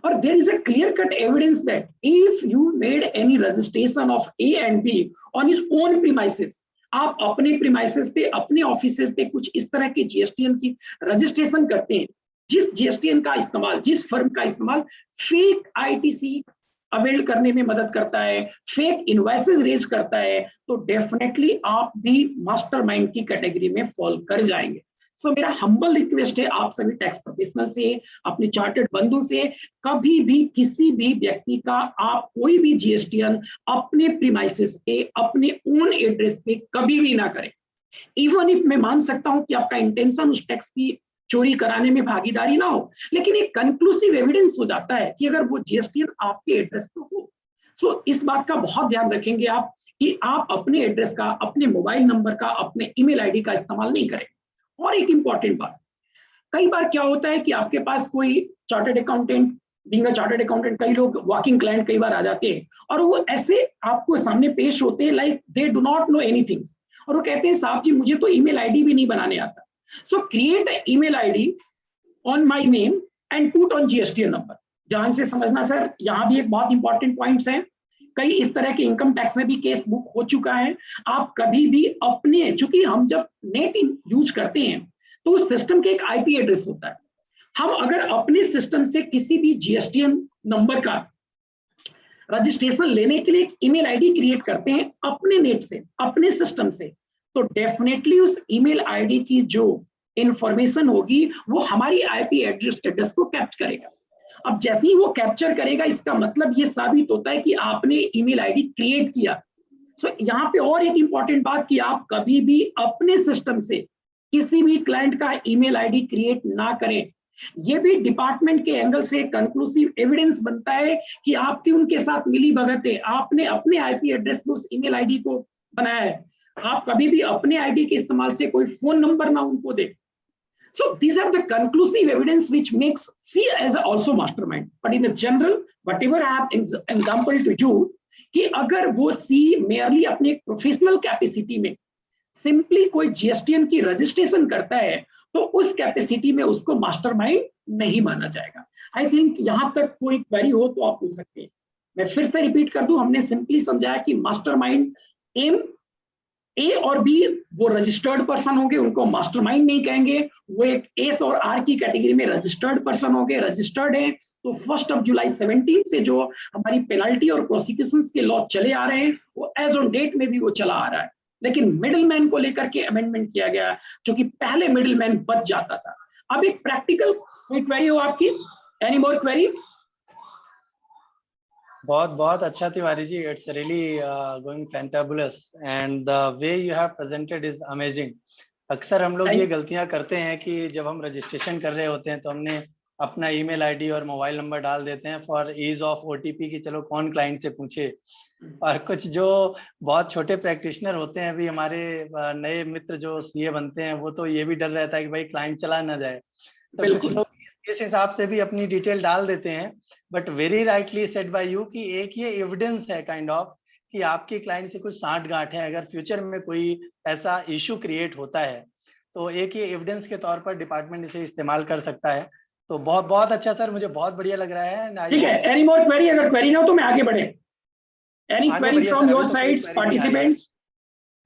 और there is a clear cut evidence that if you made any registration of A and B on his own premises, आप अपने प्रीमाइसेस पे, अपने ऑफिसेस पे कुछ इस तरह के जीएसटीएन की रजिस्ट्रेशन करते हैं, जिस जीएसटीएन का इस्तेमाल, जिस फर्म का इस्तेमाल फेक आईटीसी अवेल करने में मदद करता है, फेक इनवॉइसेस रेज करता है, तो डेफिनेटली आप भी मास्टरमाइंड की कैटेगरी में फॉल कर जाएंगे। सो मेरा हम्बल रिक्वेस्ट है आप सभी टैक्स प्रोफेशनल से, अपने चार्टर्ड बंधु से, कभी भी किसी भी व्यक्ति का आप कोई भी जीएसटीएन अपने प्रीमाइसेस पे, अपने ओन एड्रेस पे कभी भी ना करें। इवन इफ मैं मान सकता हूं कि आपका इंटेंशन उस टैक्स की चोरी कराने में भागीदारी ना हो, लेकिन एक कंक्लूसिव एविडेंस हो जाता है कि अगर वो जीएसटीएन आपके एड्रेस पे हो। सो इस बात का बहुत ध्यान रखेंगे आप कि आप अपने एड्रेस का, अपने मोबाइल नंबर का, अपने ईमेल आईडी का इस्तेमाल नहीं करें। और एक इंपॉर्टेंट बात, कई बार क्या होता है कि आपके पास कोई chartered accountant, being a chartered accountant, कई लोग वॉकिंग क्लाइंट कई बार आ जाते हैं और वो ऐसे आपको सामने पेश होते हैं like they do not know anything, और वो कहते हैं साहब जी मुझे तो ईमेल आईडी भी नहीं बनाने आता। सो create a email ID on my name and put on GSTN number. ध्यान से समझना सर, यहाँ भी एक बहुत इंपॉर्टेंट पॉइंट्स हैं। कई इस तरह के इनकम टैक्स में भी केस बुक हो चुका है। आप कभी भी अपने, चूंकि हम जब नेट यूज करते हैं तो उस सिस्टम के एक आईपी एड्रेस होता है, हम अगर अपने सिस्टम से किसी भी जीएसटीएन नंबर का रजिस्ट्रेशन लेने के लिए एक ईमेल आईडी क्रिएट करते हैं अपने नेट से, अपने सिस्टम से, तो डेफिनेटली उस ईमेल आईडी की जो इंफॉर्मेशन होगी वो हमारी आईपी एड्रेस को कैप्चर करेगा। अब जैसे ही वो कैप्चर करेगा, इसका मतलब ये साबित होता है कि आपने ईमेल आईडी क्रिएट किया। सो यहाँ पे और एक इंपॉर्टेंट बात कि आप कभी भी अपने सिस्टम से किसी भी क्लाइंट का ईमेल आईडी क्रिएट ना करें। ये भी डिपार्टमेंट के एंगल से कंक्लूसिव एविडेंस बनता है कि आपकी उनके साथ मिली भगत है, आपने अपने आईपी एड्रेस पे उस ईमेल आईडी को बनाया है। आप कभी भी अपने आईडी के इस्तेमाल से कोई फोन नंबर ना उनको दे। So these are the conclusive evidence which makes C as also mastermind. But in a general, whatever I have example to you, कि अगर वो C merely अपने प्रोफेशनल कैपेसिटी में सिंपली कोई जीएसटीएन की रजिस्ट्रेशन करता है, तो उस कैपेसिटी में उसको मास्टरमाइंड नहीं माना जाएगा। आई थिंक यहां तक कोई क्वेरी हो तो आप पूछ सकते हैं। मैं फिर से रिपीट कर दूं, हमने सिंपली समझाया कि मास्टरमाइंड एम ए और बी वो रजिस्टर्ड पर्सन होंगे, उनको मास्टरमाइंड नहीं कहेंगे। वो एक एस और आर की कैटेगरी में रजिस्टर्ड पर्सन होंगे, रजिस्टर्ड है। तो 1 जुलाई 17 से जो हमारी पेनल्टी और प्रोसिक्यूशन के लॉ चले आ रहे हैं, वो एज ऑन डेट में भी वो चला आ रहा है। लेकिन मिडिलमैन को लेकर के अमेंडमेंट किया गया, जो कि पहले मिडिलमैन बच जाता था। अब एक प्रैक्टिकल कोई क्वेरी हो आपकी? Any more query? बहुत बहुत अच्छा Tiwari ji, it's really going fantabulous and the way you have presented is amazing. अक्सर हम लोग ये गलतियां करते हैं कि जब हम रजिस्ट्रेशन कर रहे होते हैं तो हमने अपना ईमेल आईडी और मोबाइल नंबर डाल देते हैं फॉर ईज ऑफ ओटीपी कि चलो कौन क्लाइंट से पूछे। और कुछ जो बहुत छोटे प्रैक्टिशनर होते हैं, अभी हमारे नए मित्र जो सीए बनते हैं, वो तो ये भी डर रहता है कि भाई क्लाइंट चला ना जाए, तो कुछ लोग इस हिसाब से भी अपनी डिटेल डाल देते हैं। But very rightly said bye you कि एक ये एविडेंस है काइंड ऑफ कि आपकी क्लाइंट से कुछ सांठ गांठ है, अगर फ्यूचर में कोई ऐसा इशू क्रिएट होता है तो एक ये एविडेंस के तौर पर डिपार्टमेंट इसे इस्तेमाल कर सकता है। तो बहुत बहुत अच्छा सर, मुझे बहुत बढ़िया लग रहा है। ठीक है, एनी मोर क्वेरी? अगर क्वेरी ना हो तो मैं आगे बढ़े। Any query from your sides participants?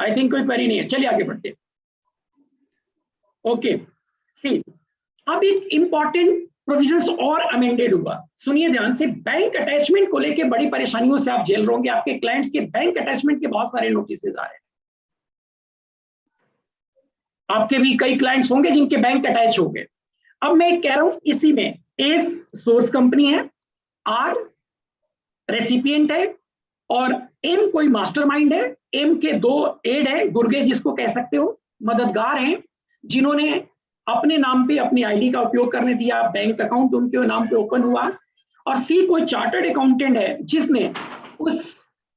I think कोई क्वेरी नहीं है, चलिए आगे बढ़ते हैं। ओके, सी अब एक इंपॉर्टेंट प्रोविजंस और अमेंडेड हुआ, सुनिए ध्यान से। बैंक अटैचमेंट को लेके बड़ी परेशानियों से आप झेल रहे होंगे, आपके क्लाइंट्स के बैंक अटैचमेंट के बहुत सारे नोटिस आ रहे हैं। आपके भी कई क्लाइंट्स होंगे जिनके बैंक अटैच हो गए। अब मैं कह रहा हूं इसी में एस सोर्स कंपनी है, आर रेसिपिएंट है और एम कोई मास्टरमाइंड है। एम के दो एड है, गुर्गे जिसको कह सकते हो, मददगार हैं, जिन्होंने अपने नाम पे अपनी आईडी का उपयोग करने दिया, बैंक अकाउंट उनके नाम पे ओपन हुआ। और सी कोई चार्टर्ड अकाउंटेंट है जिसने उस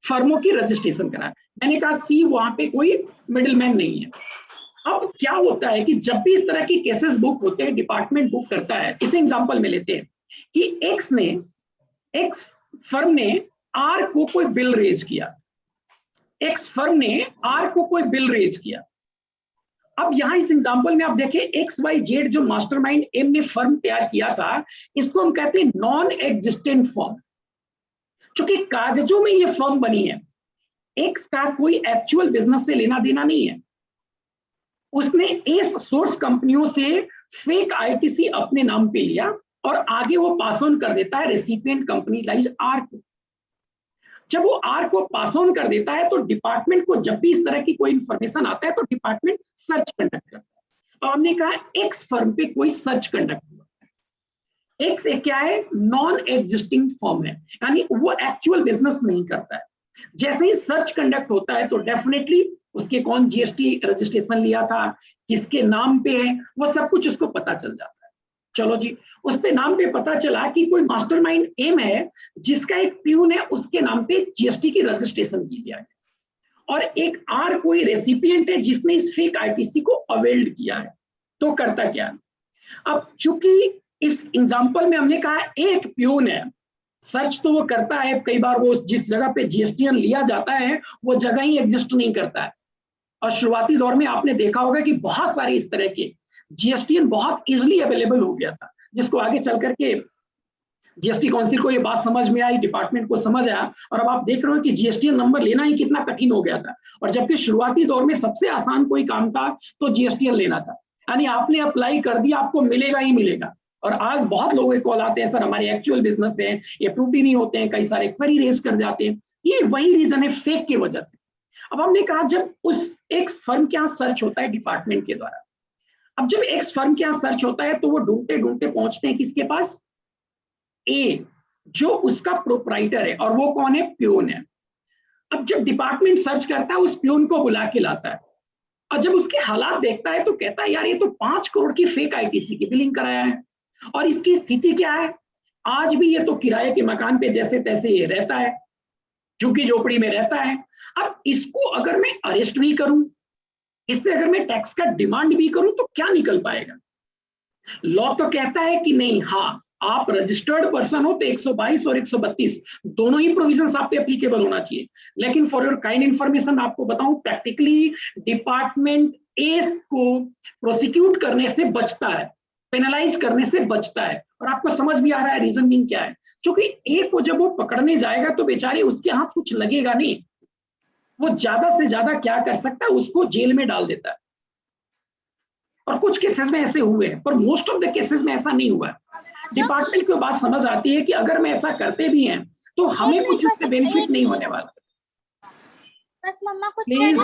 फर्मों की रजिस्ट्रेशन कराया। मैंने कहा सी वहां पे कोई मिडिलमैन नहीं है। अब क्या होता है कि जब भी इस तरह की केसेस बुक होते हैं, डिपार्टमेंट बुक करता है। इसे एग्जांपल में लेते हैं कि एक्स फर्म ने आर को कोई बिल रेज किया, एक्स फर्म ने आर को कोई बिल रेज किया। अब यहां इस एग्जांपल में आप देखें, एक्स वाई जेड जो मास्टरमाइंड एम ने फर्म तैयार किया था, इसको हम कहते हैं नॉन एग्जिस्टेंट फर्म। क्योंकि कागजों में ये फर्म बनी है, एक्स का कोई एक्चुअल बिजनेस से लेना देना नहीं है। उसने एस सोर्स कंपनियों से फेक आईटीसी अपने नाम पे लिया और आगे वो पास ऑन कर देता है रेसिपिएंट कंपनी लाइज आर को। जब वो आर को पास ऑन कर देता है तो डिपार्टमेंट को जब भी इस तरह की कोई इंफॉर्मेशन आता है तो डिपार्टमेंट सर्च कंडक्ट करता है। और हमने कहा एक्स फर्म पे कोई सर्च कंडक्ट हुआ, एक्स एक क्या है, नॉन एग्जिस्टिंग फर्म है, यानी वो एक्चुअल बिजनेस नहीं करता है। जैसे ही सर्च कंडक्ट होता है तो डेफिनेटली उसके कौन जीएसटी रजिस्ट्रेशन लिया था, किसके नाम पे है, वो सब कुछ उसको पता चल जाता है। चलो जी, उस पे नाम पे पता चला कि कोई मास्टरमाइंड एम है जिसका एक प्यून है, उसके नाम पे जीएसटी की रजिस्ट्रेशन की गया है, और एक आर कोई रेसिपिएंट है जिसने इस फेक आईटीसी को अवेल्ड किया है। तो करता क्या है? अब चूंकि इस एग्जांपल में हमने कहा एक प्यून है, सर्च तो वो करता है, कई बार वो जिस जगह पे जीएसटीएन लिया जाता है वो जगह ही एग्जिस्ट नहीं करता है। और शुरुआती दौर में आपने देखा होगा कि बहुत सारे इस तरह के जीएसटीएन बहुत इजीली अवेलेबल हो गया था, जिसको आगे चल करके जीएसटी काउंसिल को ये बात समझ में आई, डिपार्टमेंट को समझ आया, और अब आप देख रहे हो कि जीएसटीएन नंबर लेना ही कितना कठिन हो गया था। और जबकि शुरुआती दौर में सबसे आसान कोई काम था तो जीएसटीएन लेना था, यानी आपने अप्लाई कर दिया, आपको मिलेगा ही मिलेगा। और आज बहुत लोगों के कॉल आते हैं, सर हमारे एक्चुअल बिजनेस है, ये अप्रूव ही नहीं होते हैं, कई सारे क्वेरी रेज कर जाते हैं। ये वही रीजन है, फेक की वजह से। अब हमने कहा जब उस एक्स फर्म के यहाँ सर्च होता है डिपार्टमेंट के द्वारा, अब जब एक्स फर्म के यहाँ सर्च होता है तो वो ढूंढते ढूंढते पहुंचते हैं किसके पास, ए जो उसका प्रोप्राइटर है, और वो कौन है? प्यून है। अब जब डिपार्टमेंट सर्च करता है उस प्यून को बुला के लाता है, और जब उसके हालात देखता है तो कहता है यार ये तो 5 करोड़ की फेक आईटीसी की बिलिंग कराया है, और इसकी स्थिति क्या है, आज भी ये तो किराए के मकान पे जैसे तैसे ये रहता है, झुग्गी झोपड़ी में रहता है। अब इसको अगर मैं अरेस्ट भी करूं, इससे अगर मैं टैक्स का डिमांड भी करूं तो क्या निकल पाएगा? लॉ तो कहता है कि नहीं, हाँ आप रजिस्टर्ड पर्सन हो तो 122 और 132 दोनों ही प्रोविजंस आप पे एप्लीकेबल होना चाहिए। लेकिन फॉर योर काइंड इंफॉर्मेशन आपको बताऊं, प्रैक्टिकली डिपार्टमेंट ए को प्रोसिक्यूट करने से बचता है, पेनलाइज करने से बचता है। और आपको समझ भी आ रहा है रीजन बीइंग क्या है, क्योंकि ए को जब वो पकड़ने जाएगा तो बेचारे उसके हाथ कुछ लगेगा नहीं, वो ज्यादा से ज्यादा क्या कर सकता है, उसको जेल में डाल देता है। और कुछ केसेस में ऐसे हुए हैं, पर मोस्ट ऑफ द केसेस में ऐसा नहीं हुआ है। डिपार्टमेंट को बात समझ आती है कि अगर मैं ऐसा करते भी हैं तो हमें कुछ उससे बेनिफिट नहीं होने वाला। बस मम्मा कुछ please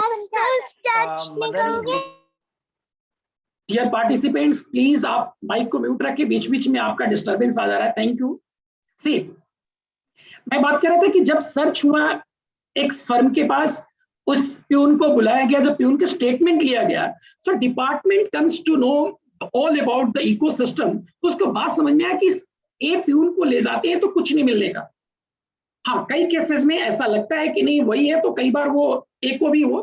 Madan, dear participants, please आप माइक को म्यूट रखें, बीच बीच में आपका डिस्टरबेंस आ जा रहा है। Thank you. सी, मैं बात कर रहा था कि जब सर्च हुआ एक फर्म के पास, उस प्यून को बुलाया गया, जब प्यून के स्टेटमेंट लिया गया, तो department comes to know all about the ecosystem. तो उसको बात समझ में आया कि ए प्यून को ले जाते हैं तो कुछ नहीं मिलने का। हाँ, कई केसेस में ऐसा लगता है कि नहीं वही है, तो कई बार वो ए को भी वो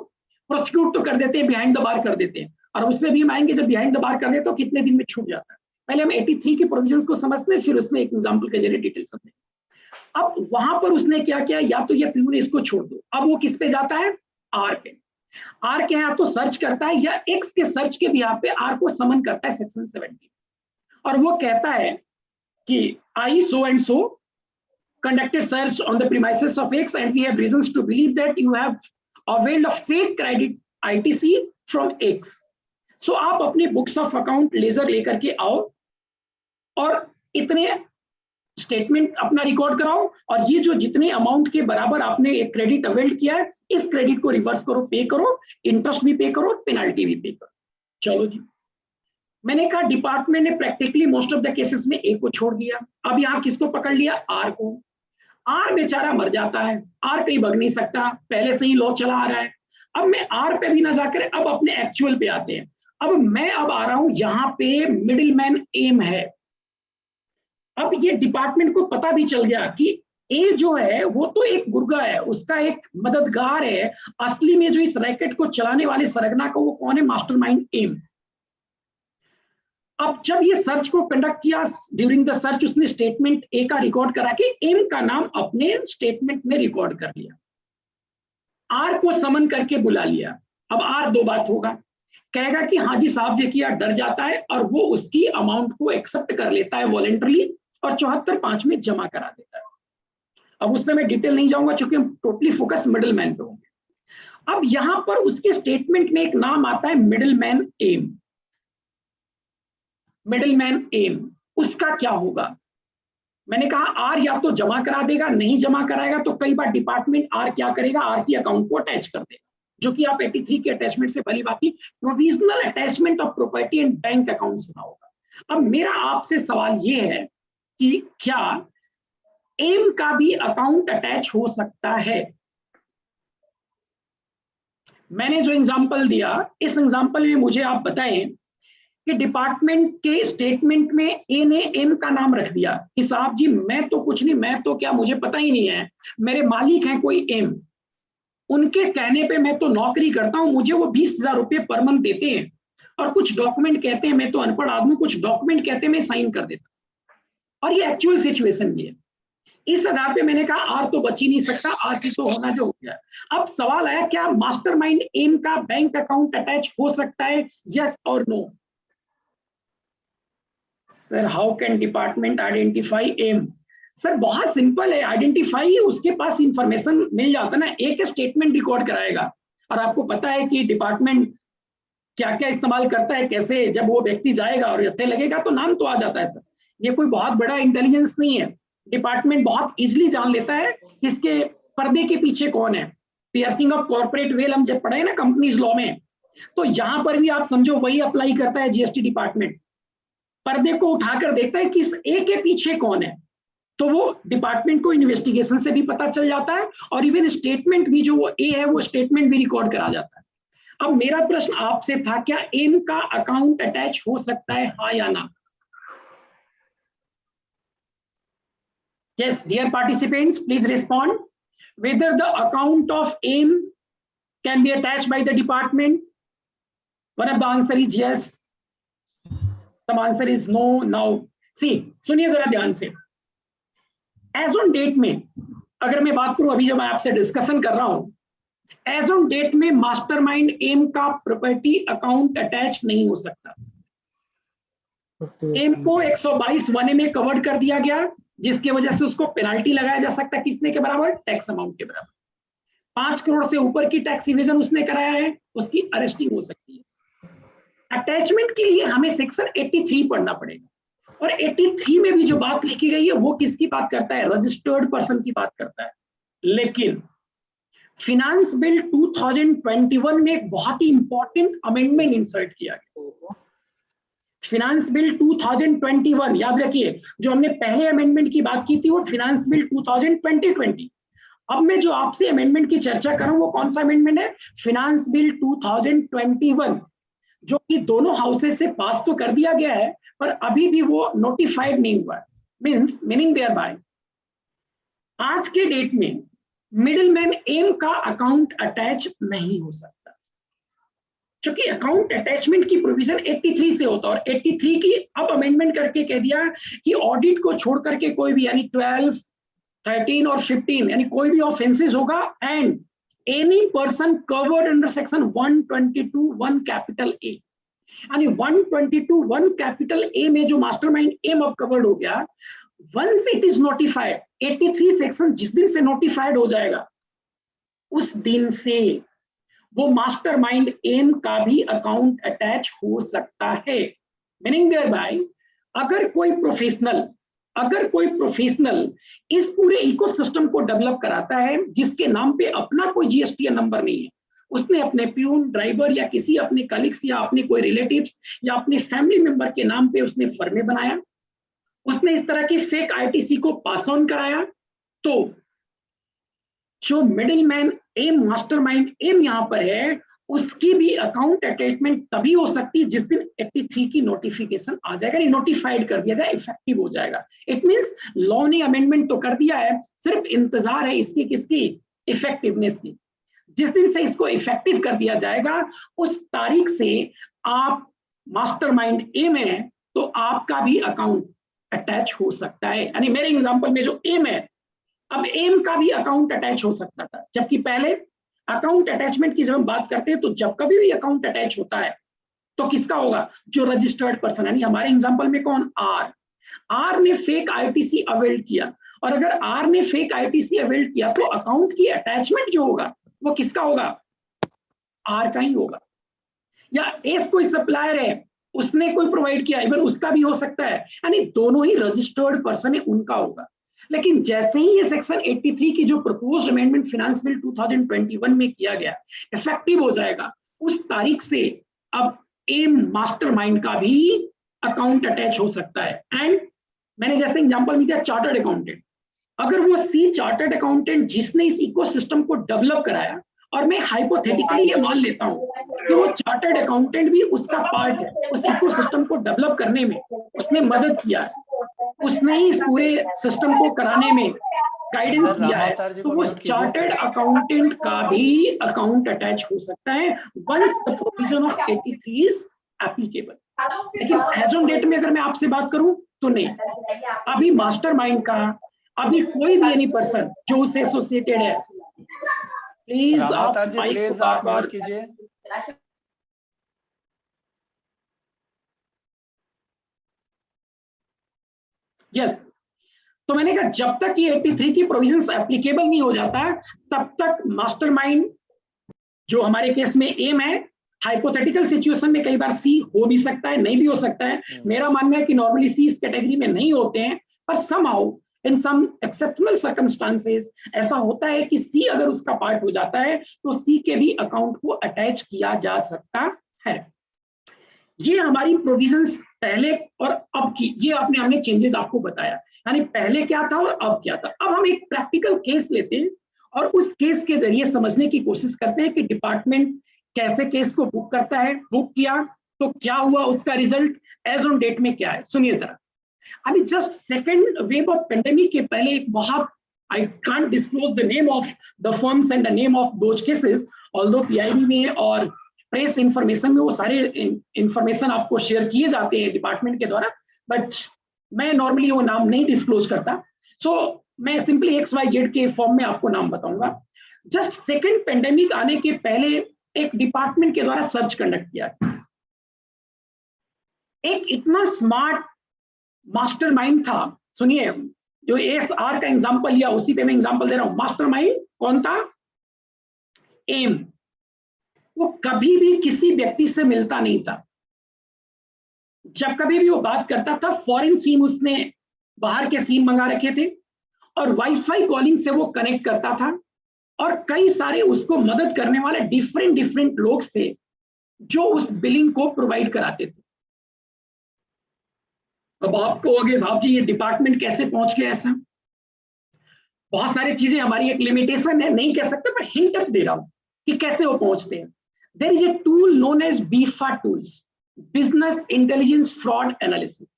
प्रोसिक्यूट तो कर देते हैं, बिहाइंड द बार कर देते हैं। और उसमें भी हम आएंगे, जब बिहाइंड द बार कर देते तो कितने दिन में छूट जाता है। पहले हम 83 के प्रोविजंस को समझते हैं, फिर उसमें एक एग्जाम्पल के जरिए डिटेल समझेंगे। अब वहां पर उसने क्या किया, या तो ये प्यून इसको छोड़ दो, अब वो किस पे जाता है? आर पे। आर के यहाँ तो सर्च करता है, या एक्स के सर्च के भी यहाँ पे आर को समन करता है सेक्शन 70, और वो कहता है कि I so and so conducted search on the premises of X and we have reasons to believe that you have availed a fake credit ITC from X. So आप अपने बुक्स ऑफ अकाउंट लेजर लेकर के आओ और इतने statement अपना record कराओ, और ये जो जितने अमाउंट के बराबर आपने एक क्रेडिट अवेल किया है, इस क्रेडिट को रिवर्स करो, पे करो, इंटरेस्ट भी पे करो, पेनल्टी भी पे करो। चलो जी, मैंने कहा डिपार्टमेंट ने practically most of the cases में ए को छोड़ दिया। अब यहाँ किसको पकड़ लिया? आर को। आर बेचारा मर जाता है, आर कहीं भग नहीं सकता, पहले से ही लॉ चला आ रहा है। अब मैं आर पे भी ना जाकर अब अपने एक्चुअल पे आते हैं। अब मैं अब आ रहा हूं, यहाँ पे मिडिल मैन एम है। अब ये डिपार्टमेंट को पता भी चल गया कि ए जो है वो तो एक गुर्गा है, उसका एक मददगार है, असली में जो इस रैकेट को चलाने वाले सरगना का वो कौन है? Mastermind M. अब जब ये सर्च को कंडक्ट किया, ड्यूरिंग द सर्च उसने स्टेटमेंट ए का रिकॉर्ड करा के एम का नाम अपने स्टेटमेंट में रिकॉर्ड कर लिया, आर को समन करके बुला लिया। अब आर दो बात होगा, कहेगा कि हाँ जी साहब जी किया, डर जाता है और वो उसकी अमाउंट को एक्सेप्ट कर लेता है वॉलेंटरली और 74(5) में जमा करा देता है। अब उसमें मैं डिटेल नहीं जाऊंगा क्योंकि हम टोटली फोकस मिडिल मैन पे होंगे। अब यहां पर उसके स्टेटमेंट में एक नाम आता है middleman M. Middleman M, उसका क्या होगा? मैंने कहा आर या तो जमा करा देगा, नहीं जमा कराएगा तो कई बार डिपार्टमेंट आर क्या करेगा, आर की अकाउंट को अटैच कर देगा, जो कि आप 83 के अटैचमेंट से भली बात provisional attachment of property and bank account सुना होगा। अब मेरा आपसे सवाल ये है कि क्या एम का भी अकाउंट अटैच हो सकता है? मैंने जो एग्जांपल दिया, इस एग्जांपल में मुझे आप बताएं कि डिपार्टमेंट के स्टेटमेंट में ए ने एम का नाम रख दिया कि साहब जी मैं तो कुछ नहीं, मैं तो क्या, मुझे पता ही नहीं है, मेरे मालिक हैं कोई एम, उनके कहने पे मैं तो नौकरी करता हूं, मुझे वो 20,000 रुपये पर मंथ देते हैं और कुछ डॉक्यूमेंट कहते हैं, मैं तो अनपढ़ आदमी, कुछ डॉक्यूमेंट कहते हैं मैं साइन कर देता हूं। और ये एक्चुअल सिचुएशन भी है। इस आधार पे मैंने कहा आर तो बच ही नहीं सकता, आर की तो होना जो हो गया। अब सवाल आया क्या मास्टरमाइंड एम का बैंक अकाउंट अटैच हो सकता है, यस और no? Sir how can department identify M? Sir बहुत सिंपल है, आइडेंटिफाई उसके पास इंफॉर्मेशन मिल जाता ना, एक स्टेटमेंट रिकॉर्ड कराएगा और आपको पता है कि डिपार्टमेंट क्या क्या इस्तेमाल करता है, कैसे जब वो व्यक्ति जाएगा और यत्ते लगेगा तो नाम तो आ जाता है। सर ये कोई बहुत बड़ा इंटेलिजेंस नहीं है, डिपार्टमेंट बहुत इजीली जान लेता है किसके पर्दे के पीछे कौन है। पियर्सिंग ऑफ कॉर्पोरेट वेल हम जब पढ़े ना कंपनीज लॉ में, तो यहां पर भी आप समझो वही अप्लाई करता है जीएसटी डिपार्टमेंट, पर्दे को उठाकर देखता है किस ए के पीछे कौन है। तो वो डिपार्टमेंट को इन्वेस्टिगेशन से भी पता चल जाता है और इवन स्टेटमेंट भी जो वो ए है वो स्टेटमेंट भी रिकॉर्ड करा जाता है। अब मेरा प्रश्न आपसे था, क्या एम का अकाउंट अटैच हो सकता है, हाँ या ना? Yes, dear participants, please respond whether the account of AIM can be attached by the department. One of the answer is yes, some answer is no. Now see, सुनिए जरा ध्यान से, एज ऑन डेट में अगर मैं बात करूं, अभी जब मैं आपसे डिस्कशन कर रहा हूं, एज ऑन डेट में मास्टरमाइंड एम का प्रॉपर्टी अकाउंट अटैच नहीं हो सकता। एम को 122(1) में कवर्ड कर दिया गया, जिसकी वजह से उसको पेनाल्टी लगाया जा सकता है, किसने के बराबर? टैक्स अमाउंट के बराबर। 5 करोड़ से ऊपर की टैक्स इवेजन उसने कराया है, उसकी अरेस्टिंग हो सकती है। अटैचमेंट के लिए हमें सेक्शन 83 पढ़ना पड़ेगा, और 83 में भी जो बात लिखी गई है वो किसकी बात करता है? रजिस्टर्ड पर्सन की बात करता है। लेकिन फिनांस बिल 2021 में एक बहुत ही इंपॉर्टेंट अमेंडमेंट इंसर्ट किया गया। फिनांस बिल 2021, याद रखिए, जो हमने पहले अमेंडमेंट की बात की थी वो फिनांस बिल 2020। अब मैं जो आपसे अमेंडमेंट की चर्चा कर रहा हूं वो कौन सा अमेंडमेंट है? फिनांस बिल 2021, जो कि दोनों हाउसेस से पास तो कर दिया गया है पर अभी भी वो नोटिफाइड नहीं हुआ है। मीनिंग देयर बाय आज के डेट में मिडिलमैन एम का अकाउंट अटैच नहीं हो सकता, क्योंकि अकाउंट अटैचमेंट की प्रोविजन 83 से होता है, और 83 की अब अमेंडमेंट करके कह दिया कि ऑडिट को छोड़ करके कोई भी, यानी 12, 13 और 15, यानी कोई भी ऑफेंसेस होगा, and any person covered under section 122(1) capital A, यानी 122(1) कैपिटल ए में जो मास्टरमाइंड एम अब कवर्ड हो गया, once it is notified, 83 section जिस दिन से नोटिफाइड हो जाएगा उस दिन से वो मास्टरमाइंड एम का भी अकाउंट अटैच हो सकता है। मीनिंग देयर बाय अगर कोई प्रोफेशनल इस पूरे इकोसिस्टम को डेवलप कराता है जिसके नाम पे अपना कोई जीएसटी नंबर नहीं है, उसने अपने प्यून, ड्राइवर या किसी अपने कलीग्स या अपने कोई रिलेटिव्स या अपने फैमिली मेंबर के नाम पे उसने फर्मे बनाया, उसने इस तरह की फेक आईटीसी को पास ऑन कराया, तो जो मिडिलमैन एम, मास्टरमाइंड एम यहां पर है, उसकी भी अकाउंट अटैचमेंट तभी हो सकती है जिस दिन 83 की नोटिफिकेशन आ जाएगा, नोटिफाइड कर दिया जाए, इफेक्टिव हो जाएगा। इट मींस लॉ ने अमेंडमेंट तो कर दिया है, सिर्फ इंतजार है इसकी, किसकी? इफेक्टिवनेस की। जिस दिन से इसको इफेक्टिव कर दिया जाएगा उस तारीख से आप मास्टरमाइंड एम है तो आपका भी अकाउंट अटैच हो सकता है। यानी मेरे एग्जांपल में जो एम है, अब एम का भी अकाउंट अटैच हो सकता था, जबकि पहले अकाउंट अटैचमेंट की जब हम बात करते हैं तो जब कभी भी अकाउंट अटैच होता है तो किसका होगा? जो रजिस्टर्ड पर्सन, यानी हमारे एग्जांपल में कौन? आर ने फेक आईटीसी अवेल्ड किया, और अगर आर ने फेक आईटीसी अवेल्ड किया तो अकाउंट की अटैचमेंट जो होगा वो किसका होगा? आर का ही होगा। या एस कोई सप्लायर है, उसने कोई प्रोवाइड किया, इवन उसका भी हो सकता है, यानी दोनों ही रजिस्टर्ड पर्सन है, उनका होगा। लेकिन जैसे ही ये सेक्शन 83 की जो प्रपोज्ड अमेंडमेंट फिनांस बिल 2021 में किया गया इफेक्टिव हो जाएगा, उस तारीख से अब एम मास्टरमाइंड का भी अकाउंट अटैच हो सकता है। एंड मैंने जैसे एग्जांपल में दिया चार्टर्ड अकाउंटेंट, अगर वो सी चार्टर्ड अकाउंटेंट जिसने इस इकोसिस्टम को डेवलप कराया, और मैं हाइपोथेटिकली ये मान लेता हूं कि वो चार्टर्ड अकाउंटेंट भी उसका पार्ट है, उस इकोसिस्टम को डेवलप करने में उसने मदद किया है, उसने ही इस पूरे सिस्टम को कराने में गाइडेंस दिया है, तो वो चार्टर्ड अकाउंटेंट का भी अकाउंट अटैच हो सकता है once the provision of 83 is applicable. लेकिन एज ऑन डेट में अगर मैं आपसे बात करूं तो नहीं, अभी मास्टरमाइंड का अभी कोई भी एनी पर्सन जो उससे एसोसिएटेड है, प्लीज आप माइक को बार-बार कीजिए। यस, तो मैंने कहा जब तक ये 83 की प्रोविजंस एप्लीकेबल नहीं हो जाता तब तक मास्टरमाइंड जो हमारे केस में एम है, हाइपोथेटिकल सिचुएशन में कई बार सी हो भी सकता है, नहीं भी हो सकता है। मेरा मानना है कि नॉर्मली सी इस कैटेगरी में नहीं होते हैं, पर समहाउ इन सम एक्सेप्शनल सर्कमस्टांसेस ऐसा होता है कि सी अगर उसका पार्ट हो जाता है तो सी के भी अकाउंट को अटैच किया जा सकता है। ये हमारी प्रोविजंस पहले और अब की, ये हमने चेंजेस आपको बताया, यानी पहले क्या था और अब क्या था। अब हम एक प्रैक्टिकल केस लेते हैं और उस केस के जरिए समझने की कोशिश करते हैं कि डिपार्टमेंट कैसे केस को बुक करता है, बुक किया तो क्या हुआ, उसका रिजल्ट एज ऑन डेट में क्या है। सुनिए जरा, अभी just second wave of pandemic के पहले एक बहुत, I can't disclose the name of the firms and the name of those cases, although PIB में और प्रेस इंफॉर्मेशन में वो सारे इंफॉर्मेशन आपको शेयर किए जाते हैं डिपार्टमेंट के द्वारा, बट मैं नॉर्मली वो नाम नहीं डिस्क्लोज करता। सो मैं सिंपली XYZ के फॉर्म में आपको नाम बताऊंगा। जस्ट सेकेंड पेंडेमिक आने के पहले एक डिपार्टमेंट के द्वारा सर्च कंडक्ट किया, एक इतना स्मार्ट मास्टरमाइंड था। सुनिए, जो ASR का एग्जांपल लिया उसी पे मैं एग्जांपल दे रहा हूं। मास्टरमाइंड कौन था? एम। वो कभी भी किसी व्यक्ति से मिलता नहीं था। जब कभी भी वो बात करता था, फॉरेन सिम उसने बाहर के सिम मंगा रखे थे और वाईफाई कॉलिंग से वो कनेक्ट करता था और कई सारे उसको मदद करने वाले डिफरेंट लोग थे जो उस बिलिंग को प्रोवाइड कराते थे। अब आपको आगे साहब जी ये डिपार्टमेंट कैसे पहुंच गया ऐसा? बहुत सारी चीजें, हमारी एक लिमिटेशन है, नहीं कह सकते, मैं हिंट अप दे रहा हूं कि कैसे वो पहुंचते हैं। There is a tool known as BIFA tools, business intelligence fraud analysis.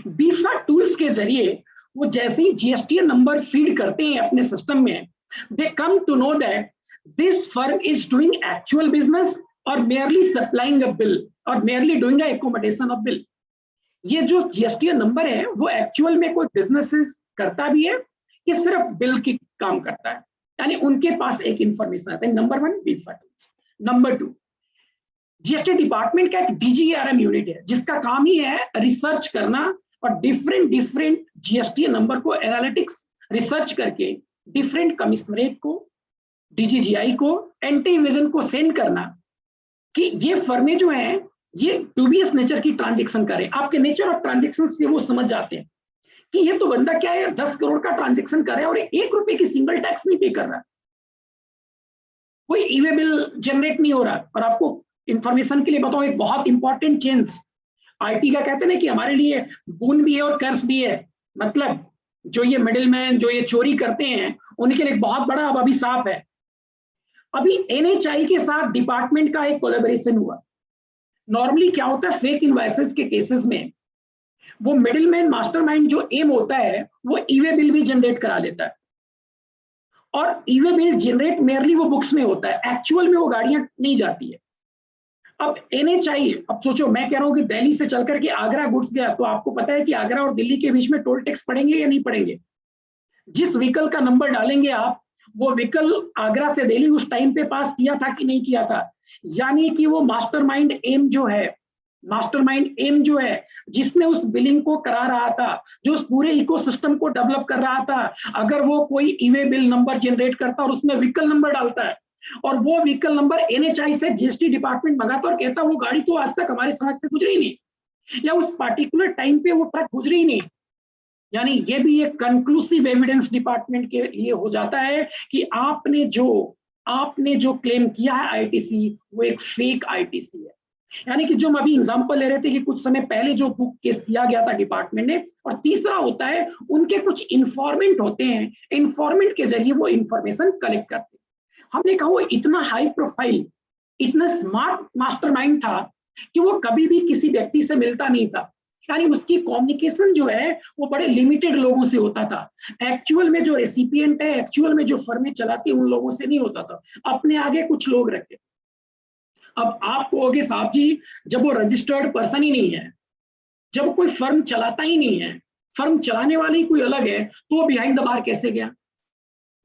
BIFA tools के जरिए वो जैसे ही जीएसटी नंबर फीड करते हैं अपने सिस्टम में, they come to know that this firm is doing actual business और मेयरली सप्लाइंग अ बिल और merely doing a accommodation of bill. ये जो जीएसटी नंबर है वो एक्चुअल में कोई बिजनेस करता भी है कि सिर्फ बिल की काम करता है, यानी उनके पास एक इंफॉर्मेशन आता है। Number 1 BIFA tools. Number 2, GST department का एक DGRM यूनिट है जिसका काम ही है रिसर्च करना और डिफरेंट जीएसटी नंबर को एनालिटिक्स रिसर्च करके डिफरेंट कमिश्नरेट को, DGGI को, एंटी विजन को सेंड करना कि ये फर्में जो हैं ये डूबियस नेचर की ट्रांजेक्शन करें। आपके नेचर ऑफ ट्रांजेक्शन से वो समझ जाते हैं कि ये तो बंदा क्या है 10 करोड़ का ट्रांजेक्शन कर रहा है और 1 रुपए की सिंगल टैक्स नहीं पे कर रहा, कोई ई-वे बिल जनरेट नहीं हो रहा। और आपको इंफॉर्मेशन के लिए बताऊं एक बहुत इंपॉर्टेंट चेंज, आईटी का कहते हैं ना कि हमारे लिए बून भी है और कर्स भी है। मतलब जो ये मिडिलमैन, जो ये चोरी करते हैं, उनके लिए एक बहुत बड़ा अब अभिशाप है। अभी NHI के साथ डिपार्टमेंट का एक कोलैबोरेशन हुआ। नॉर्मली क्या होता है, फेक इनवॉइसेस के केसेस में वो मिडिलमैन मास्टरमाइंड जो एम होता है वो ई-वे बिल भी जनरेट करा लेता है और ई-वे बिल जनरेट मेयरली वो बुक्स में होता है, एक्चुअल में वो गाड़ियां नहीं जाती है। अब NHI, अब सोचो मैं कह रहा हूं कि दिल्ली से चल करके आगरा गुड्स गया तो आपको पता है कि आगरा और दिल्ली के बीच में टोल टैक्स पड़ेंगे या नहीं पड़ेंगे? जिस व्हीकल का नंबर डालेंगे आप, वो व्हीकल आगरा से दिल्ली उस टाइम पे पास किया था कि नहीं किया था, यानी कि वो मास्टरमाइंड एम जो है, मास्टरमाइंड एम जो है जिसने उस बिलिंग को करा रहा था, जो उस पूरे इकोसिस्टम को डेवलप कर रहा था, अगर वो कोई ई-वे बिल नंबर जनरेट करता और उसमें व्हीकल नंबर डालता है और वो व्हीकल नंबर NHI से जीएसटी डिपार्टमेंट मंगाता और कहता वो गाड़ी तो आज तक हमारे समाज से गुजरी नहीं, या उस पार्टिकुलर टाइम पे वो ट्रक गुजरी नहीं, यानी ये भी एक कंक्लूसिव एविडेंस डिपार्टमेंट के लिए हो जाता है कि आपने जो क्लेम किया है आईटीसी वो एक फेक आईटीसी है। यानी कि जो हम अभी एग्जांपल ले रहे थे कि कुछ समय पहले जो बुक केस किया गया था डिपार्टमेंट ने, और तीसरा होता है उनके कुछ इंफॉर्मेंट होते हैं, इंफॉर्मेंट के जरिए वो इंफॉर्मेशन कलेक्ट करते हैं। हमने कहा वो इतना हाई प्रोफाइल, इतना स्मार्ट मास्टरमाइंड था कि वो कभी भी किसी व्यक्ति से मिलता नहीं था, यानी उसकी कम्युनिकेशन जो है वो बड़े लिमिटेड लोगों से होता था। एक्चुअल में जो रेसिपिएंट है, एक्चुअल में जो फर्में चलाती है उन लोगों से नहीं होता था, अपने आगे कुछ लोग रखे। अब आप कहोगे साहब जी जब वो रजिस्टर्ड पर्सन ही नहीं है, जब कोई फर्म चलाता ही नहीं है, फर्म चलाने वाले ही कोई अलग है, तो वो बिहाइंड द बार कैसे गया?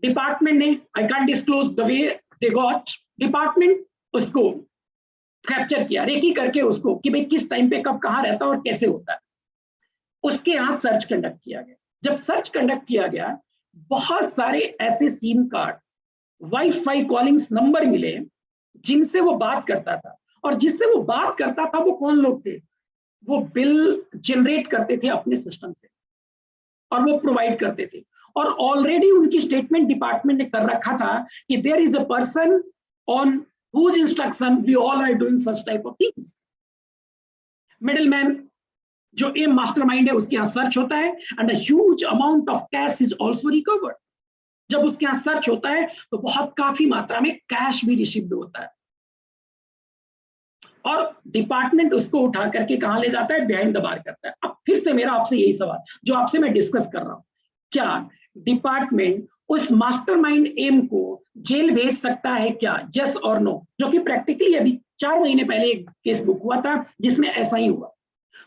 डिपार्टमेंट ने, I can't disclose the way they got, department उसको कैप्चर किया रेकी करके उसको कि भाई किस टाइम पे कब कहाँ रहता है और कैसे होता है। उसके यहाँ सर्च कंडक्ट किया गया। जब सर्च कंडक्ट किया गया, बहुत सारे ऐसे SIM card, wifi callings number मिले जिनसे वो बात करता था, और जिससे वो बात करता था वो कौन लोग थे? वो बिल जनरेट करते थे अपने सिस्टम से और वो प्रोवाइड करते थे, और ऑलरेडी उनकी स्टेटमेंट डिपार्टमेंट ने कर रखा था कि there is a person on whose instruction we all are doing such type of things. Middleman जो एम मास्टरमाइंड है उसके यहाँ सर्च होता है and a huge amount of cash is also recovered. जब उसके यहाँ सर्च होता है तो बहुत काफी मात्रा में कैश भी रिसीव्ड होता है और डिपार्टमेंट उसको उठा करके कहां ले जाता है, बिहाइंड द बार करता है। अब फिर से मेरा आपसे यही सवाल जो आपसे मैं डिस्कस कर रहा हूं, क्या डिपार्टमेंट उस मास्टरमाइंड एम को जेल भेज सकता है क्या, यस और नो? जो कि प्रैक्टिकली अभी 4 महीने पहले एक केस बुक हुआ था जिसमें ऐसा ही हुआ।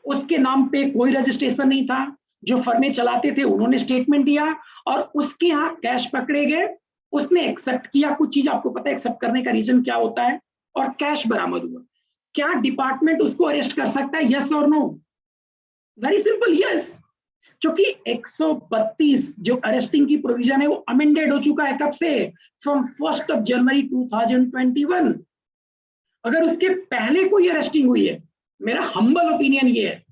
उसके नाम पे कोई रजिस्ट्रेशन नहीं था, जो फर्में चलाते थे उन्होंने स्टेटमेंट दिया और उसके यहाँ कैश पकड़े गए, उसने एक्सेप्ट किया, कुछ चीज आपको पता है एक्सेप्ट करने का रीजन क्या होता है, और कैश बरामद हुआ। क्या डिपार्टमेंट उसको अरेस्ट कर सकता है, यस और नो? Very simple, yes. क्योंकि 132 जो अरेस्टिंग की प्रोविजन है वो अमेंडेड हो चुका है, कब से, फ्रॉम 1 जनवरी 2021। अगर उसके पहले कोई अरेस्टिंग हुई है, मेरा हम्बल ओपिनियन ये है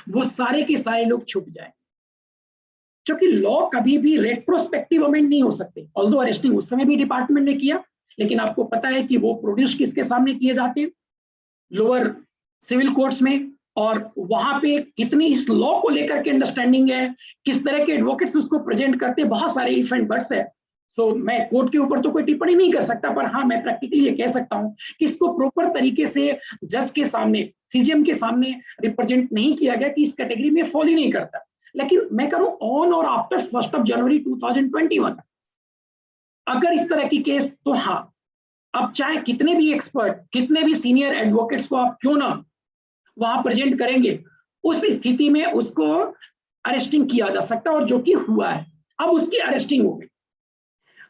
वो सारे के सारे लोग छूट जाए, क्योंकि लॉ कभी भी रेट्रोस्पेक्टिव अमेंड नहीं हो सकते। ऑल्दो अरेस्टिंग उस समय भी डिपार्टमेंट ने किया, लेकिन आपको पता है कि वो प्रोड्यूस किसके सामने किए जाते हैं, लोअर सिविल कोर्ट्स में, और वहां पे कितनी इस लॉ को लेकर के अंडरस्टैंडिंग है, किस तरह के एडवोकेट्स उसको प्रेजेंट करते हैं, बहुत सारे इफ एंड बट्स है। तो मैं कोर्ट के ऊपर तो कोई टिप्पणी नहीं कर सकता, पर हाँ मैं प्रैक्टिकली ये कह सकता हूं कि इसको प्रॉपर तरीके से जज के सामने, सीजीएम के सामने रिप्रेजेंट नहीं किया गया कि इस कैटेगरी में फॉल ही नहीं करता। लेकिन मैं करूं ऑन और आफ्टर 1 जनवरी 2021 अगर इस तरह की केस, तो हाँ, अब चाहे कितने भी एक्सपर्ट, कितने भी सीनियर एडवोकेट्स को आप क्यों ना वहां प्रेजेंट करेंगे, उस स्थिति में उसको अरेस्टिंग किया जा सकता है, और जो कि हुआ है। अब उसकी अरेस्टिंग हो गई।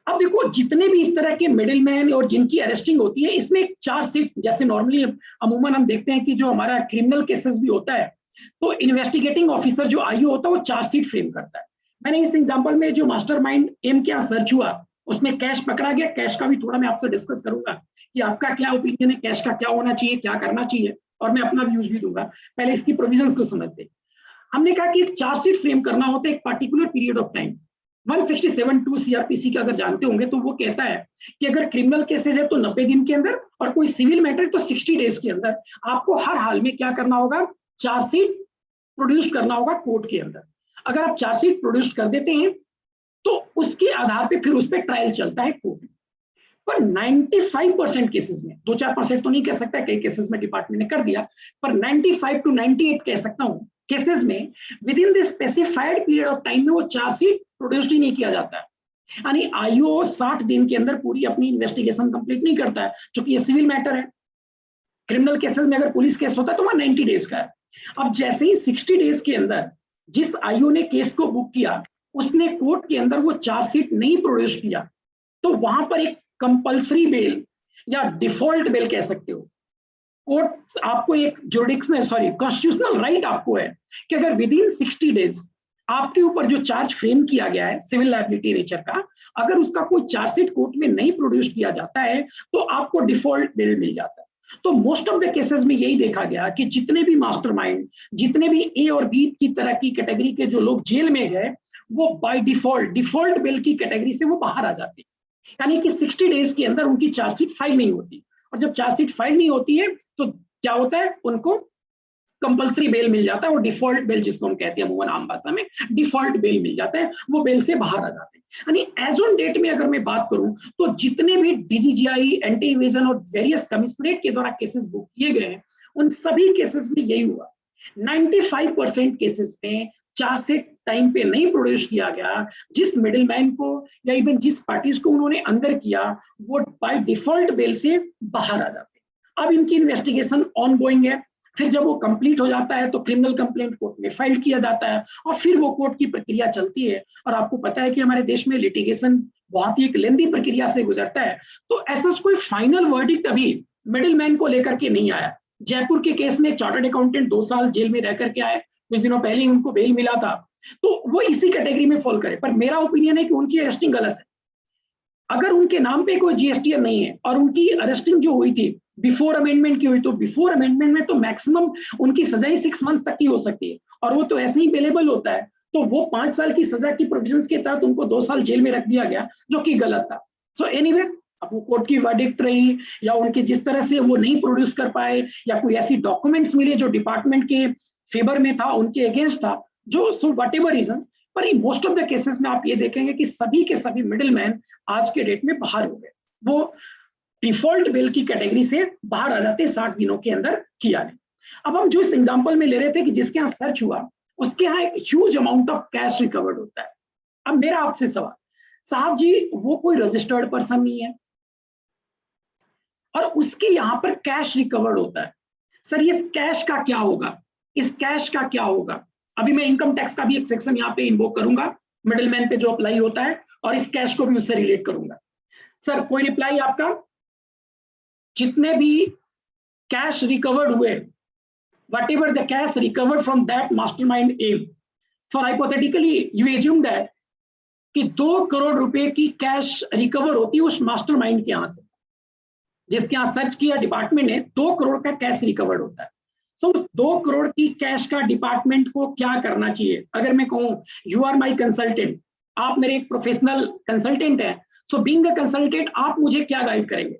अब देखो, जितने भी इस तरह के मिडिलमैन और जिनकी अरेस्टिंग होती है, इसमें एक चार्जशीट, जैसे नॉर्मली अमूमन हम देखते हैं कि जो हमारा क्रिमिनल केसेस भी होता है तो इन्वेस्टिगेटिंग ऑफिसर जो आईओ होता है वो चार्जशीट फ्रेम करता है। मैंने इस एग्जांपल में जो मास्टरमाइंड एम क्या सर्च हुआ, उसमें कैश पकड़ा गया। कैश का भी थोड़ा मैं आपसे डिस्कस करूंगा कि आपका क्या ओपिनियन है, कैश का क्या होना चाहिए, क्या करना चाहिए, और मैं अपना व्यूज भी दूंगा। पहले इसकी प्रोविजंस को समझते। हमने कहा कि चार्जशीट फ्रेम करना होता है एक particular period of time. 167(2) CrPC का अगर जानते होंगे तो वो कहता है कि अगर क्रिमिनल केसेस है तो 90 दिन के अंदर, और कोई सिविल मैटर तो 60 डेज के अंदर आपको हर हाल में क्या करना होगा, चार्जशीट प्रोड्यूस करना होगा कोर्ट के अंदर। अगर आप चार्जशीट प्रोड्यूस कर देते हैं तो उसके आधार पे फिर उस पर ट्रायल चलता है कोर्ट में। पर 95% केसेस में, 2-4% तो नहीं कह सकता, कई केसेस में डिपार्टमेंट ने कर दिया, पर 95 to 98 कह सकता हूं केसेस में with in the specified period of time में वो चार्जशीट प्रोड्यूस ही नहीं किया जाता है। यानी आईओ 60 दिन के अंदर पूरी अपनी इन्वेस्टिगेशन कंप्लीट नहीं करता है, क्योंकि ये सिविल मैटर है। क्रिमिनल केसेस में अगर पुलिस केस होता है तो वह 90 डेज का है। अब जैसे ही 60 डेज के अंदर जिस आईओ ने केस को बुक किया, उसने कोर्ट के अंदर वो चार्जशीट नहीं प्रोड्यूस किया, तो वहां पर एक कंपल्सरी बेल या डिफॉल्ट बेल कह सकते हो, कोर्ट आपको एक कॉन्स्टिट्यूशनल राइट आपको है कि अगर विद इन 60 डेज आपके ऊपर जो चार्ज फ्रेम किया गया है सिविल लायबिलिटी नेचर का, अगर उसका कोई चार्जशीट कोर्ट में नहीं प्रोड्यूस किया जाता है तो आपको डिफॉल्ट बेल मिल जाता है। तो मोस्ट ऑफ द केसेस में यही देखा गया कि जितने भी मास्टरमाइंड, जितने भी ए और बी की तरह की कैटेगरी के जो लोग जेल में गए, वो बाय डिफॉल्ट बेल की कैटेगरी से वो बाहर आ जाते हैं। यानी कि 60 डेज के अंदर उनकी चार्जशीट फाइल नहीं होती, और जब चार्जशीट फाइल नहीं होती है तो क्या होता है, उनको कंपल्सरी बेल मिल जाता है, और डिफॉल्ट बेल जिसको हम कहते हैं अमूमन आम भाषा में डिफॉल्ट बेल मिल जाता है, वो बेल से बाहर आ जाते हैं। यानी एज ऑन डेट में अगर मैं बात करूं तो जितने भी डीजीजीआई, एंटी इवेजन और वेरियस कमिश्नरेट के द्वारा केसेस बुक किए गए हैं, उन सभी केसेस में यही हुआ। 95% केसेस में चार्जशीट टाइम पे नहीं प्रोड्यूस किया गया। जिस मिडिलमैन को या इवन जिस पार्टीज को उन्होंने अंदर किया, वो बाय डिफॉल्ट बेल से बाहर आ जाते हैं। अब इनकी इन्वेस्टिगेशन ऑनगोइंग है, फिर जब वो कंप्लीट हो जाता है तो क्रिमिनल कंप्लेंट कोर्ट में फाइल किया जाता है, और फिर वो कोर्ट की प्रक्रिया चलती है। और आपको पता है कि हमारे देश में लिटिगेशन बहुत ही एक लेंदी प्रक्रिया से गुजरता है, तो ऐसा कोई फाइनल वर्डिक्ट अभी मिडिलमैन को लेकर के नहीं आया। जयपुर के केस में चार्टर्ड अकाउंटेंट 2 साल जेल में रह करके आए, कुछ दिनों पहले ही उनको बेल मिला था, तो वो इसी कैटेगरी में फॉल करे। पर मेरा ओपिनियन है कि उनकी अरेस्टिंग गलत है। अगर उनके नाम पे कोई जीएसटीआर नहीं है और उनकी अरेस्टिंग जो हुई थी बिफोर अमेंडमेंट की हुई, तो बिफोर अमेंडमेंट में तो मैक्सिमम उनकी सजाएं 6 मंथ तक की हो सकती है, और वो तो ऐसे ही अवेलेबल होता है। तो वो 5 साल की सजा की प्रोविजंस के तहत उनको 2 साल जेल में रख दिया गया, जो कि गलत था। सो एनीवे, अब वो कोर्ट की वर्डिक्ट रही या उनके जिस तरह से वो नहीं प्रोड्यूस कर पाए या कोई ऐसी डॉक्यूमेंट्स मिले जो डिपार्टमेंट के फेवर में था, उनके अगेंस्ट था, जो सो वट एवर रीजन, पर in most of the cases में आप ये देखेंगे कि सभी के सभी मिडिल मैन आज के डेट में बाहर हो गए, वो डिफॉल्ट बेल की कैटेगरी से बाहर आ जाते 60 दिनों के अंदर किया नहीं। अब हम जो इस एग्जांपल में ले रहे थे कि जिसके यहाँ सर्च हुआ उसके यहाँ एक huge amount of cash recovered होता है। अब मेरा आपसे सवाल, साहब जी वो कोई रजिस्टर्ड पर्सन नहीं है और उसके यहाँ पर कैश रिकवर्ड होता है, सर इस कैश का क्या होगा, इस कैश का क्या होगा? अभी मैं इनकम टैक्स का भी एक सेक्शन यहाँ पे इन्वोक करूंगा, मिडिलमैन पे जो अप्लाई होता है, और इस कैश को भी उससे रिलेट करूंगा। सर कोई रिप्लाई आपका? जितने भी कैश रिकवर्ड हुए, whatever the cash recovered from that mastermind aim, for hypothetically you assume that कि 2 करोड़ रुपए की कैश रिकवर होती है उस मास्टरमाइंड के यहाँ से, जिसके यहाँ सर्च किया डिपार्टमेंट ने, 2 करोड़ का कैश रिकवर्ड होता है। तो उस 2 करोड़ की कैश का डिपार्टमेंट को क्या करना चाहिए? अगर मैं कहूँ यू आर माई कंसल्टेंट, आप मेरे एक प्रोफेशनल कंसल्टेंट हैं, सो बीइंग अ कंसल्टेंट आप मुझे क्या गाइड करेंगे?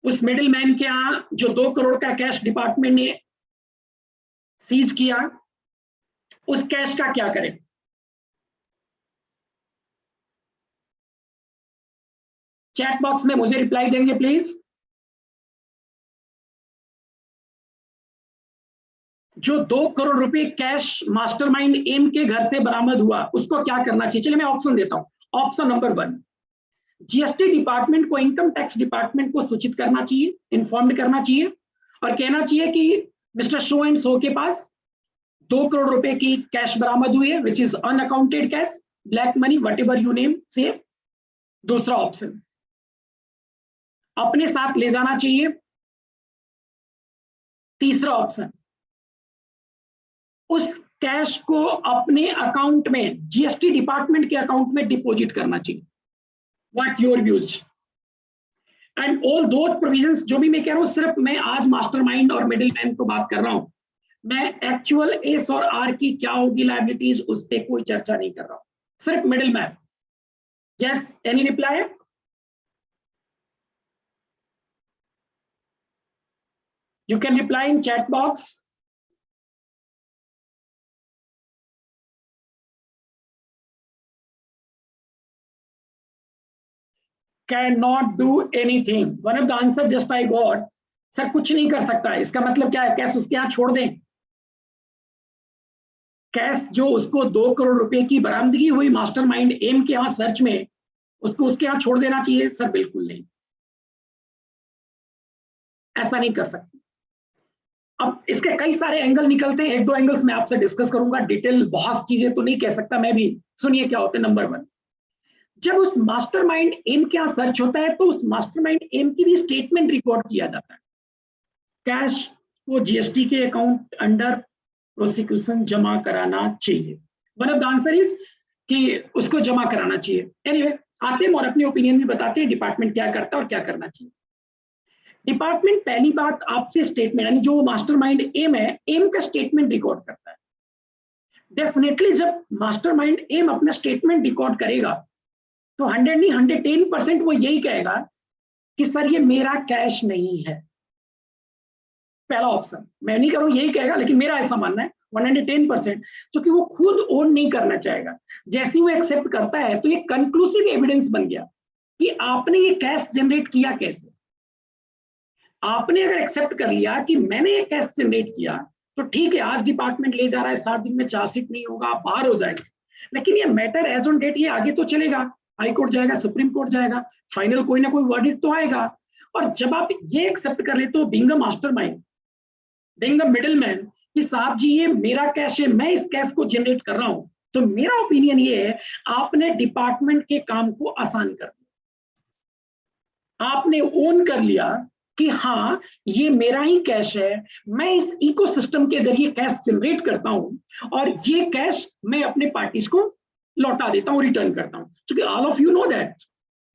उस मिडिल मैन के यहाँ जो 2 करोड़ का कैश डिपार्टमेंट ने सीज किया, उस कैश का क्या करें? चैट बॉक्स में मुझे रिप्लाई देंगे प्लीज। जो 2 करोड़ रुपए कैश मास्टरमाइंड एम के घर से बरामद हुआ, उसको क्या करना चाहिए? चलिए मैं ऑप्शन देता हूं। ऑप्शन नंबर 1, जीएसटी डिपार्टमेंट को, इनकम टैक्स डिपार्टमेंट को सूचित करना चाहिए, इन्फॉर्म करना चाहिए और कहना चाहिए कि मिस्टर शो एंड सो के पास 2 करोड़ रुपए की कैश बरामद हुई है, which is unaccounted cash, black money, what ever you name से। दूसरा ऑप्शन, अपने साथ ले जाना चाहिए। तीसरा ऑप्शन, उस कैश को अपने अकाउंट में, जीएसटी डिपार्टमेंट के अकाउंट में डिपॉजिट करना चाहिए। What's your views? And all दो प्रोविजंस जो भी मैं कह रहा हूं, सिर्फ मैं आज मास्टरमाइंड और मिडिल मैन को बात कर रहा हूं, मैं एक्चुअल एस और आर की क्या होगी लायबिलिटीज उस पर कोई चर्चा नहीं कर रहा हूं, सिर्फ middle man. Yes, any reply? You can reply in chat box. Cannot do anything. One of the answer just I got, sir कुछ नहीं कर सकता है। इसका मतलब क्या है? कैश उसके यहाँ छोड़ दें? कैश जो उसको 2 करोड़ रुपए की बरामदगी हुई मास्टरमाइंड एम के यहाँ सर्च में, उसको उसके यहाँ छोड़ देना चाहिए? सर बिल्कुल नहीं, ऐसा नहीं कर सकते। अब इसके कई सारे एंगल निकलते हैं, 1-2 एंगल्स मैं आपसे डिस्कस करूंगा, डिटेल बहुत चीजें तो नहीं कह सकता मैं भी। सुनिए क्या होते हैं। नंबर 1, जब उस मास्टरमाइंड एम क्या सर्च होता है तो उस मास्टरमाइंड एम की भी स्टेटमेंट रिकॉर्ड किया जाता है। कैश को जीएसटी के अकाउंट अंडर प्रोसिक्यूशन जमा कराना चाहिए। One of the answer is कि उसको जमा कराना चाहिए। एनीवे, आते हैं और अपनी ओपिनियन भी बताते हैं डिपार्टमेंट क्या करता है और क्या करना चाहिए। डिपार्टमेंट पहली बात आपसे स्टेटमेंट, यानी जो मास्टरमाइंड एम है, एम का स्टेटमेंट रिकॉर्ड करता है। डेफिनेटली जब मास्टरमाइंड एम अपना स्टेटमेंट रिकॉर्ड करेगा तो 100 नहीं 110% वो यही कहेगा कि सर ये मेरा कैश नहीं है। पहला ऑप्शन, मैं नहीं करूँ यही कहेगा, लेकिन मेरा ऐसा मानना है 110%, क्योंकि वो खुद ओन नहीं करना चाहेगा। जैसे ही वो एक्सेप्ट करता है तो ये कंक्लूसिव एविडेंस बन गया कि आपने ये कैश जनरेट किया कैसे। आपने अगर एक्सेप्ट कर लिया कि मैंने ये कैश जनरेट किया तो ठीक है, आज डिपार्टमेंट ले जा रहा है, 60 दिन में चार्जशीट नहीं होगा, आप बाहर हो जाएंगे, लेकिन ये मैटर एज ऑन डेट ये आगे तो चलेगा, हाई कोर्ट जाएगा, सुप्रीम कोर्ट जाएगा, फाइनल कोई ना कोई वर्डिक्ट तो आएगा। और जब आप ये एक्सेप्ट कर लेते हो being a mastermind, being a middleman, कि साहब जी ये मेरा कैश है, मैं इस कैश को जनरेट कर रहा हूं, तो मेरा ओपिनियन ये है आपने डिपार्टमेंट के काम को आसान कर दिया। आपने ओन कर लिया कि हाँ ये मेरा ही कैश है, मैं इस इकोसिस्टम के जरिए कैश जनरेट करता हूं और ये कैश मैं अपने पार्टीज को लौटा देता हूं, रिटर्न करता हूं। क्योंकि all of you know that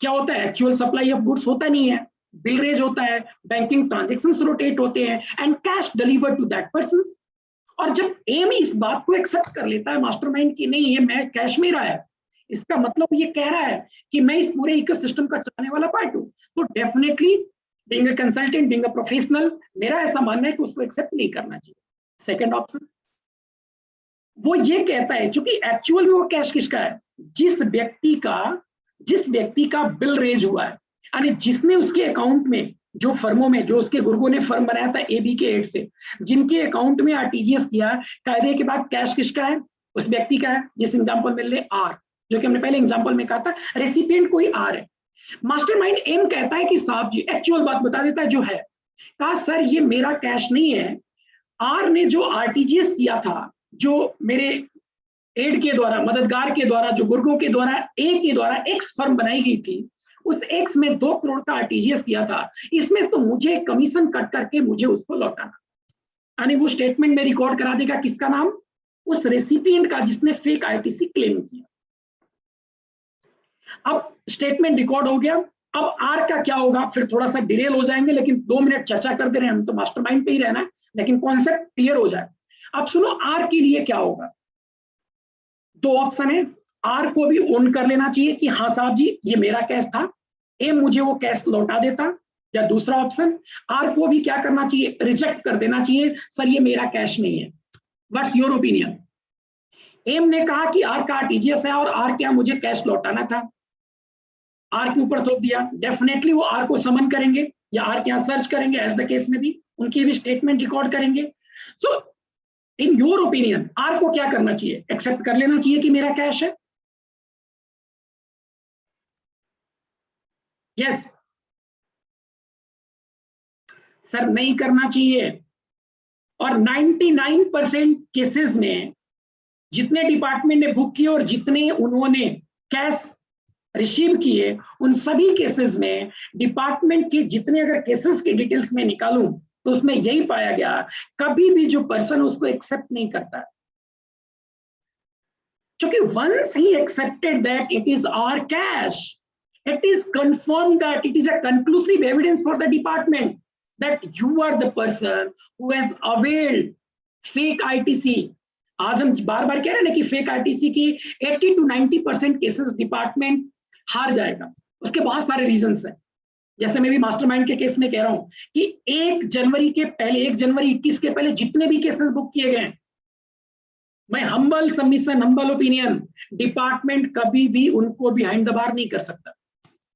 क्या होता है, एक्चुअल सप्लाई ऑफ गुड्स होता नहीं है, बिल रेज होता है, बैंकिंग ट्रांजेक्शंस रोटेट होते हैं and cash deliver to that person. और जब एम इस बात को एक्सेप्ट कर लेता है मास्टरमाइंड की नहीं ये मैं कैश मेरा है, इसका मतलब ये कह रहा है कि मैं इस पूरे इकोसिस्टम का चलाने वाला पार्ट हूँ। तो definitely being a consultant, being a professional, मेरा ऐसा मानना है कि उसको एक्सेप्ट नहीं करना चाहिए। सेकंड ऑप्शन वो ये कहता है, चूंकि एक्चुअल में वो कैश किसका है, जिस व्यक्ति का बिल रेज हुआ है, यानी जिसने उसके अकाउंट में, जो फर्मों में, जो उसके गुर्गों ने फर्म बनाया था एबी के एड से, जिनके अकाउंट में आरटीजीएस किया, कायदे के बाद कैश किसका है, उस व्यक्ति का है। जिस एग्जांपल में ले आर, जो कि हमने पहले एग्जांपल में कहा था, रेसिपिएंट कोई आर है। मास्टरमाइंड एम कहता है कि साहब जी, एक्चुअल बात बता देता है जो है, कहा सर ये मेरा कैश नहीं है, आर ने जो आरटीजीएस किया था, जो मेरे एड के द्वारा, मददगार के द्वारा, जो गुर्गों के द्वारा, ए के द्वारा एक्स फर्म बनाई गई थी, उस एक्स में 2 करोड़ का आरटीजीएस किया था, इसमें तो मुझे कमीशन कट करके मुझे उसको लौटाना, यानी वो स्टेटमेंट में रिकॉर्ड करा देगा किसका नाम, उस रेसिपिएंट का जिसने फेक आईटीसी क्लेम किया। अब स्टेटमेंट रिकॉर्ड हो गया, अब आर का क्या होगा, फिर थोड़ा सा डिटेल हो जाएंगे, लेकिन 2 मिनट चर्चा कर दे रहे हैं हम, तो मास्टरमाइंड पे ही रहना है, लेकिन कॉन्सेप्ट क्लियर हो जाए। अब सुनो आर के लिए क्या होगा, 2 ऑप्शन है। आर को भी ओन कर लेना चाहिए कि हाँ साहब जी ये मेरा कैश था, ए मुझे वो कैश लौटा देता, या दूसरा ऑप्शन आर को भी क्या करना चाहिए, रिजेक्ट कर देना चाहिए, सर ये मेरा कैश नहीं है। What's your opinion? एम ने कहा कि आर का आरटीजीएस है और आर क्या मुझे कैश लौटाना था, आर के ऊपर थोप दिया, डेफिनेटली वो आर को समन करेंगे या आर के यहाँ सर्च करेंगे, एज द केस में भी उनकी भी स्टेटमेंट रिकॉर्ड करेंगे। सो इन योर ओपिनियन आर को क्या करना चाहिए, एक्सेप्ट कर लेना चाहिए कि मेरा कैश है? यस सर, नहीं करना चाहिए। और 99% केसेस में जितने डिपार्टमेंट ने बुक किए और जितने उन्होंने कैश रिसीव किए, उन सभी केसेस में डिपार्टमेंट के जितने अगर केसेस के डिटेल्स में निकालूं तो उसमें यही पाया गया, कभी भी जो पर्सन उसको एक्सेप्ट नहीं करता, क्योंकि वंस ही accepted that it is our cash, it is confirmed that it is a conclusive evidence for the department that you are the person who has availed fake ITC। आज हम बार बार कह रहे हैं ना कि फेक आईटीसी की 80 to 90% cases department हार जाएगा। उसके बहुत सारे रीजंस हैं, जैसे मैं भी मास्टरमाइंड के केस में कह रहा हूं कि 1 जनवरी के पहले, 1 जनवरी 21 के पहले जितने भी केसेस बुक किए गए, मैं humble submission, humble opinion, department कभी भी उनको बिहाइंड द बार नहीं कर सकता,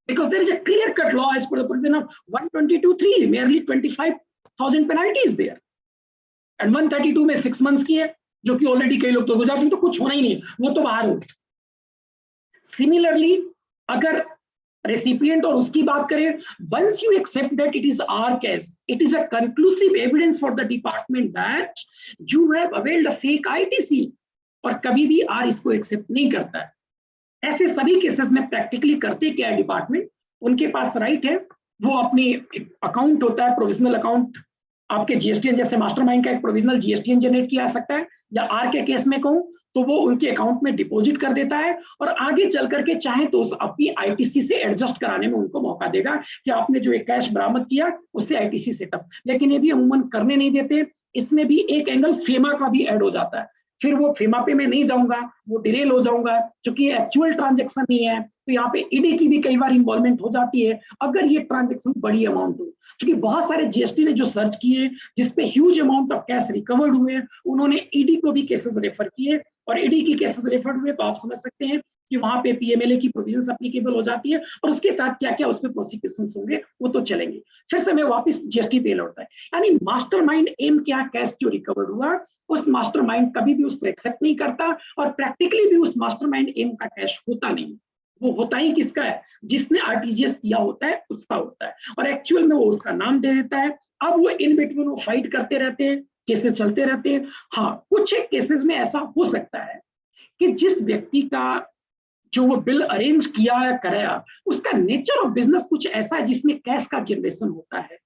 because there is a clear cut law as per the provision of 122(3), merely 25,000 penalty is there, and 132 में 6 months की है, जो कि ऑलरेडी कई लोग तो गुजार तो कुछ होना ही नहीं, वो तो बाहर हो। सिमिलरली अगर रेसिपिएंट और उसकी बात करें, once you accept that it is our case, it is a conclusive evidence for the department that you have availed a fake ITC, और कभी भी आर इसको एक्सेप्ट नहीं करता है। ऐसे सभी केसेस में प्रैक्टिकली करते क्या है डिपार्टमेंट, उनके पास राइट है, वो अपनी अकाउंट होता है, प्रोविजनल अकाउंट, आपके जीएसटीएन जैसे मास्टरमाइंड का एक प्रोविजनल जीएसटीएन जनरेट किया जा सकता है, या आर के केस में कहूं तो वो उनके अकाउंट में डिपॉजिट कर देता है, और आगे चल करके चाहे तो उस अपनी आईटीसी से एडजस्ट कराने में उनको मौका देगा कि आपने जो एक कैश बरामद किया उससे आईटीसी सेटअप। लेकिन ये भी अमूमन करने नहीं देते। इसमें भी एक एंगल फेमा का भी ऐड हो जाता है, फिर वो फेमा पे मैं नहीं जाऊंगा, वो डिटेल हो जाऊंगा, क्योंकि एक्चुअल ट्रांजैक्शन नहीं है, तो यहाँ पे ईडी की भी कई बार इन्वॉल्वमेंट हो जाती है अगर ये ट्रांजैक्शन बड़ी अमाउंट हो। क्योंकि बहुत सारे जीएसटी ने जो सर्च किए जिसपे huge amount of cash recovered हुए, उन्होंने ईडी को भी केसेस रेफर किए, और ईडी की केसेस रेफर हुए तो आप समझ सकते हैं कि वहां पे पीएमएलए की प्रोविजंस एप्लीकेबल हो जाती है, और उसके तहत क्या क्या उसमें प्रोसिक्यूशंस होंगे वो तो चलेंगे। फिर से मैं वापस जीएसटी पे लौटता है, यानी मास्टरमाइंड एम क्या कैश जो रिकवर्ड हुआ, उस मास्टरमाइंड कभी भी उसको एक्सेप्ट नहीं करता, और प्रैक्टिकली भी उस मास्टरमाइंड एम का कैश होता नहीं। वो होता ही किसका है, जिसने आरटीजीएस किया होता है उसका होता है, और एक्चुअल में वो उसका नाम दे देता है। अब वो इन बिटवीन वो फाइट करते रहते हैं, केसेस चलते रहते हैं। हाँ, कुछ एक केसेस में ऐसा हो सकता है कि जिस व्यक्ति का जो वो बिल अरेंज किया या कराया, उसका नेचर ऑफ बिजनेस कुछ ऐसा है जिसमें कैश का जनरेशन होता है,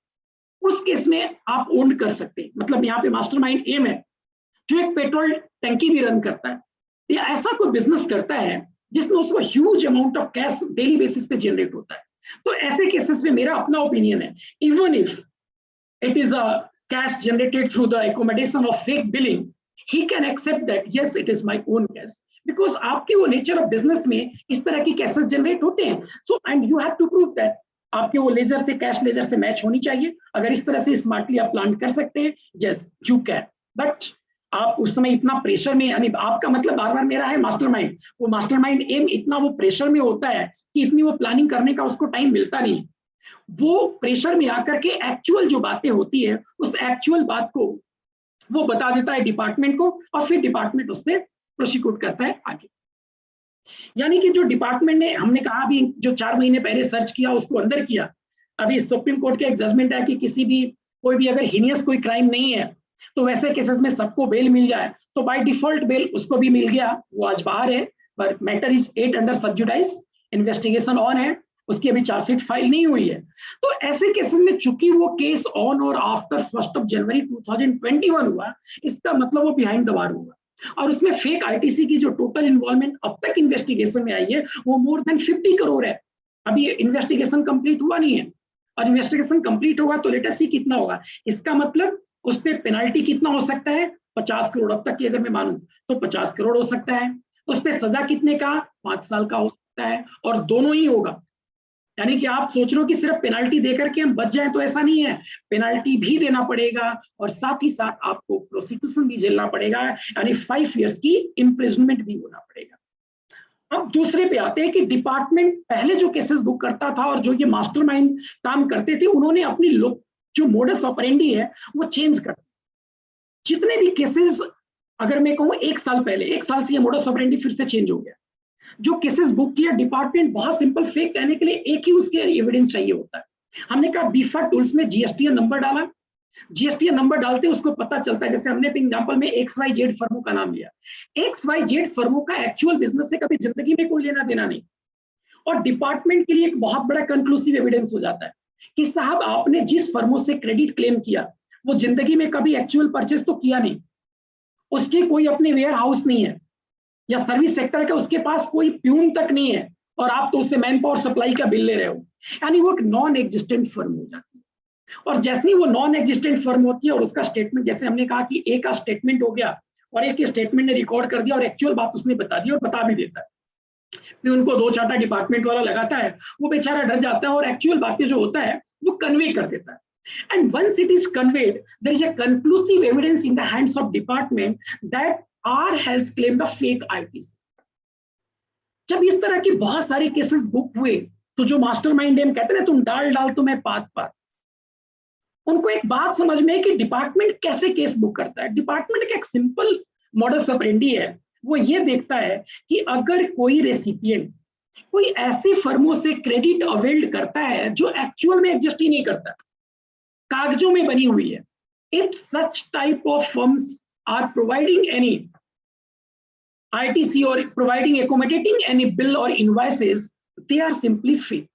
उस केस में आप ओन कर सकते हैं। मतलब यहाँ पे मास्टरमाइंड एम है जो एक पेट्रोल टंकी भी रन करता है, या ऐसा कोई बिजनेस करता है जिसमें उसको huge amount of cash daily basis पे जनरेट होता है, तो ऐसे केसेस में मेरा अपना ओपिनियन है, even if it is a cash generated through the accommodation of fake billing, he can accept that yes it is my own cash, because आपके वो नेचर ऑफ बिजनेस में इस तरह की केसेस जनरेट होते हैं. So and you have to prove that आपके वो लेजर से, कैश लेजर से मैच होनी चाहिए. अगर इस तरह से स्मार्टली आप प्लान कर सकते हैं, यस यू कैन. बट आप उस समय इतना प्रेशर में, यानी आपका मतलब बार बार मेरा है मास्टरमाइंड, वो मास्टरमाइंड एम इतना वो प्रेशर में होता है कि इतनी वो प्लानिंग करने का उसको टाइम मिलता नहीं. वो प्रेशर में आकर के एक्चुअल जो बातें होती है उस एक्चुअल बात को वो बता देता है डिपार्टमेंट को, और फिर डिपार्टमेंट उससे प्रोसिक्यूट करता है आगे. यानी कि जो डिपार्टमेंट ने, हमने कहा अभी जो 4 महीने पहले सर्च किया उसको अंदर किया, अभी सुप्रीम कोर्ट का एक जजमेंट है कि किसी भी कोई भी अगर हीनियस कोई क्राइम नहीं है तो वैसे केसेस में सबको बेल मिल जाए, तो बाय डिफॉल्ट बेल उसको भी मिल गया, वो आज बाहर है. पर matter is 8 under sub जुडाइस, investigation on है, उसकी अभी चार्जशीट फाइल नहीं हुई है. तो ऐसे केसेस में चूंकि वो केस ऑन और आफ्टर 1 जनवरी 2021 हुआ, इसका मतलब वो बिहाइंड द बार हुआ. और उसमें फेक आईटीसी की जो टोटल इन्वॉल्वमेंट अब तक इन्वेस्टिगेशन में आई है वो मोर देन 50 करोड़ है. अभी इन्वेस्टिगेशन कंप्लीट हुआ नहीं है, और इन्वेस्टिगेशन कंप्लीट होगा तो लेट अस सी कितना होगा. इसका मतलब उस पर पेनाल्टी कितना हो सकता है, 50 करोड़. अब तक की अगर मैं मानूं तो 50 करोड़ हो सकता है. उस पर सजा कितने का, 5 साल का हो सकता है, और दोनों ही होगा. यानी कि आप सोच रहे हो कि सिर्फ पेनाल्टी देकर के हम बच जाए, तो ऐसा नहीं है, पेनाल्टी भी देना पड़ेगा और साथ ही साथ आपको प्रोसिक्यूशन भी झेलना पड़ेगा, यानी 5 इयर्स की इम्प्रिजनमेंट भी होना पड़ेगा. अब दूसरे पे आते हैं कि डिपार्टमेंट पहले जो केसेस बुक करता था और जो ये मास्टरमाइंड काम करते थे, उन्होंने अपनी जो मोडस ऑपरेंडी है वो चेंज कर. जितने भी केसेस, अगर मैं कहूँ 1 साल पहले, 1 साल से ये मोडस ऑपरेंडी फिर से चेंज हो गया. जो केसेस बुक किया डिपार्टमेंट, बहुत सिंपल, फेक कहने के लिए एक ही उसके एविडेंस चाहिए होता है. हमने कहा बीफा टूल्स में जीएसटीएन नंबर डाला, जीएसटीएन नंबर डालते उसको पता चलता है, जैसे हमने एग्जांपल में XYZ फर्मों का नाम लिया, XYZ फर्मों का एक्चुअल बिजनेस से कभी जिंदगी में कोई लेना देना नहीं. और डिपार्टमेंट के लिए एक बहुत बड़ा कंक्लूसिव एविडेंस हो जाता है कि साहब आपने जिस फर्मों से क्रेडिट क्लेम किया वो जिंदगी में कभी एक्चुअल परचेज तो किया नहीं, उसकी कोई अपनी वेयर हाउस नहीं है, या सर्विस सेक्टर का उसके पास कोई प्यून तक नहीं है, और आप तो उससे मैन पावर सप्लाई का बिल ले रहे हो. यानी वो एक नॉन एग्जिस्टेंट फर्म हो जाती है. और जैसे ही वो नॉन एग्जिस्टेंट फर्म होती है और उसका स्टेटमेंट, जैसे हमने कहा कि एक का स्टेटमेंट हो गया और एक स्टेटमेंट ने रिकॉर्ड कर दिया और एक्चुअल बात उसने बता दी और बता भी देता है, फिर उनको 2 चाटा डिपार्टमेंट वाला लगाता है, वो बेचारा डर जाता है और एक्चुअल बातें जो होता है वो कन्वे कर देता है. And once it is conveyed, there is a conclusive evidence in the hands of department that R has claimed a fake ITC. जब इस तरह की बहुत सारे केसेस बुक हुए तो जो मास्टरमाइंड हम कहते हैं तुम डाल डाल तो मैं पात पात, उनको एक बात समझ में है कि डिपार्टमेंट कैसे केस बुक करता है. डिपार्टमेंट का एक सिंपल मॉडस ऑपरेंडी है, वो ये देखता है कि अगर कोई रेसिपिएंट कोई ऐसी फर्मों से क्रेडिट अवेल्ड करता है जो एक्चुअल में एग्जिस्ट ही नहीं करता, कागजों में बनी हुई है, if such type of firms are providing any ITC or providing accommodating any bill or invoices, they are simply fake.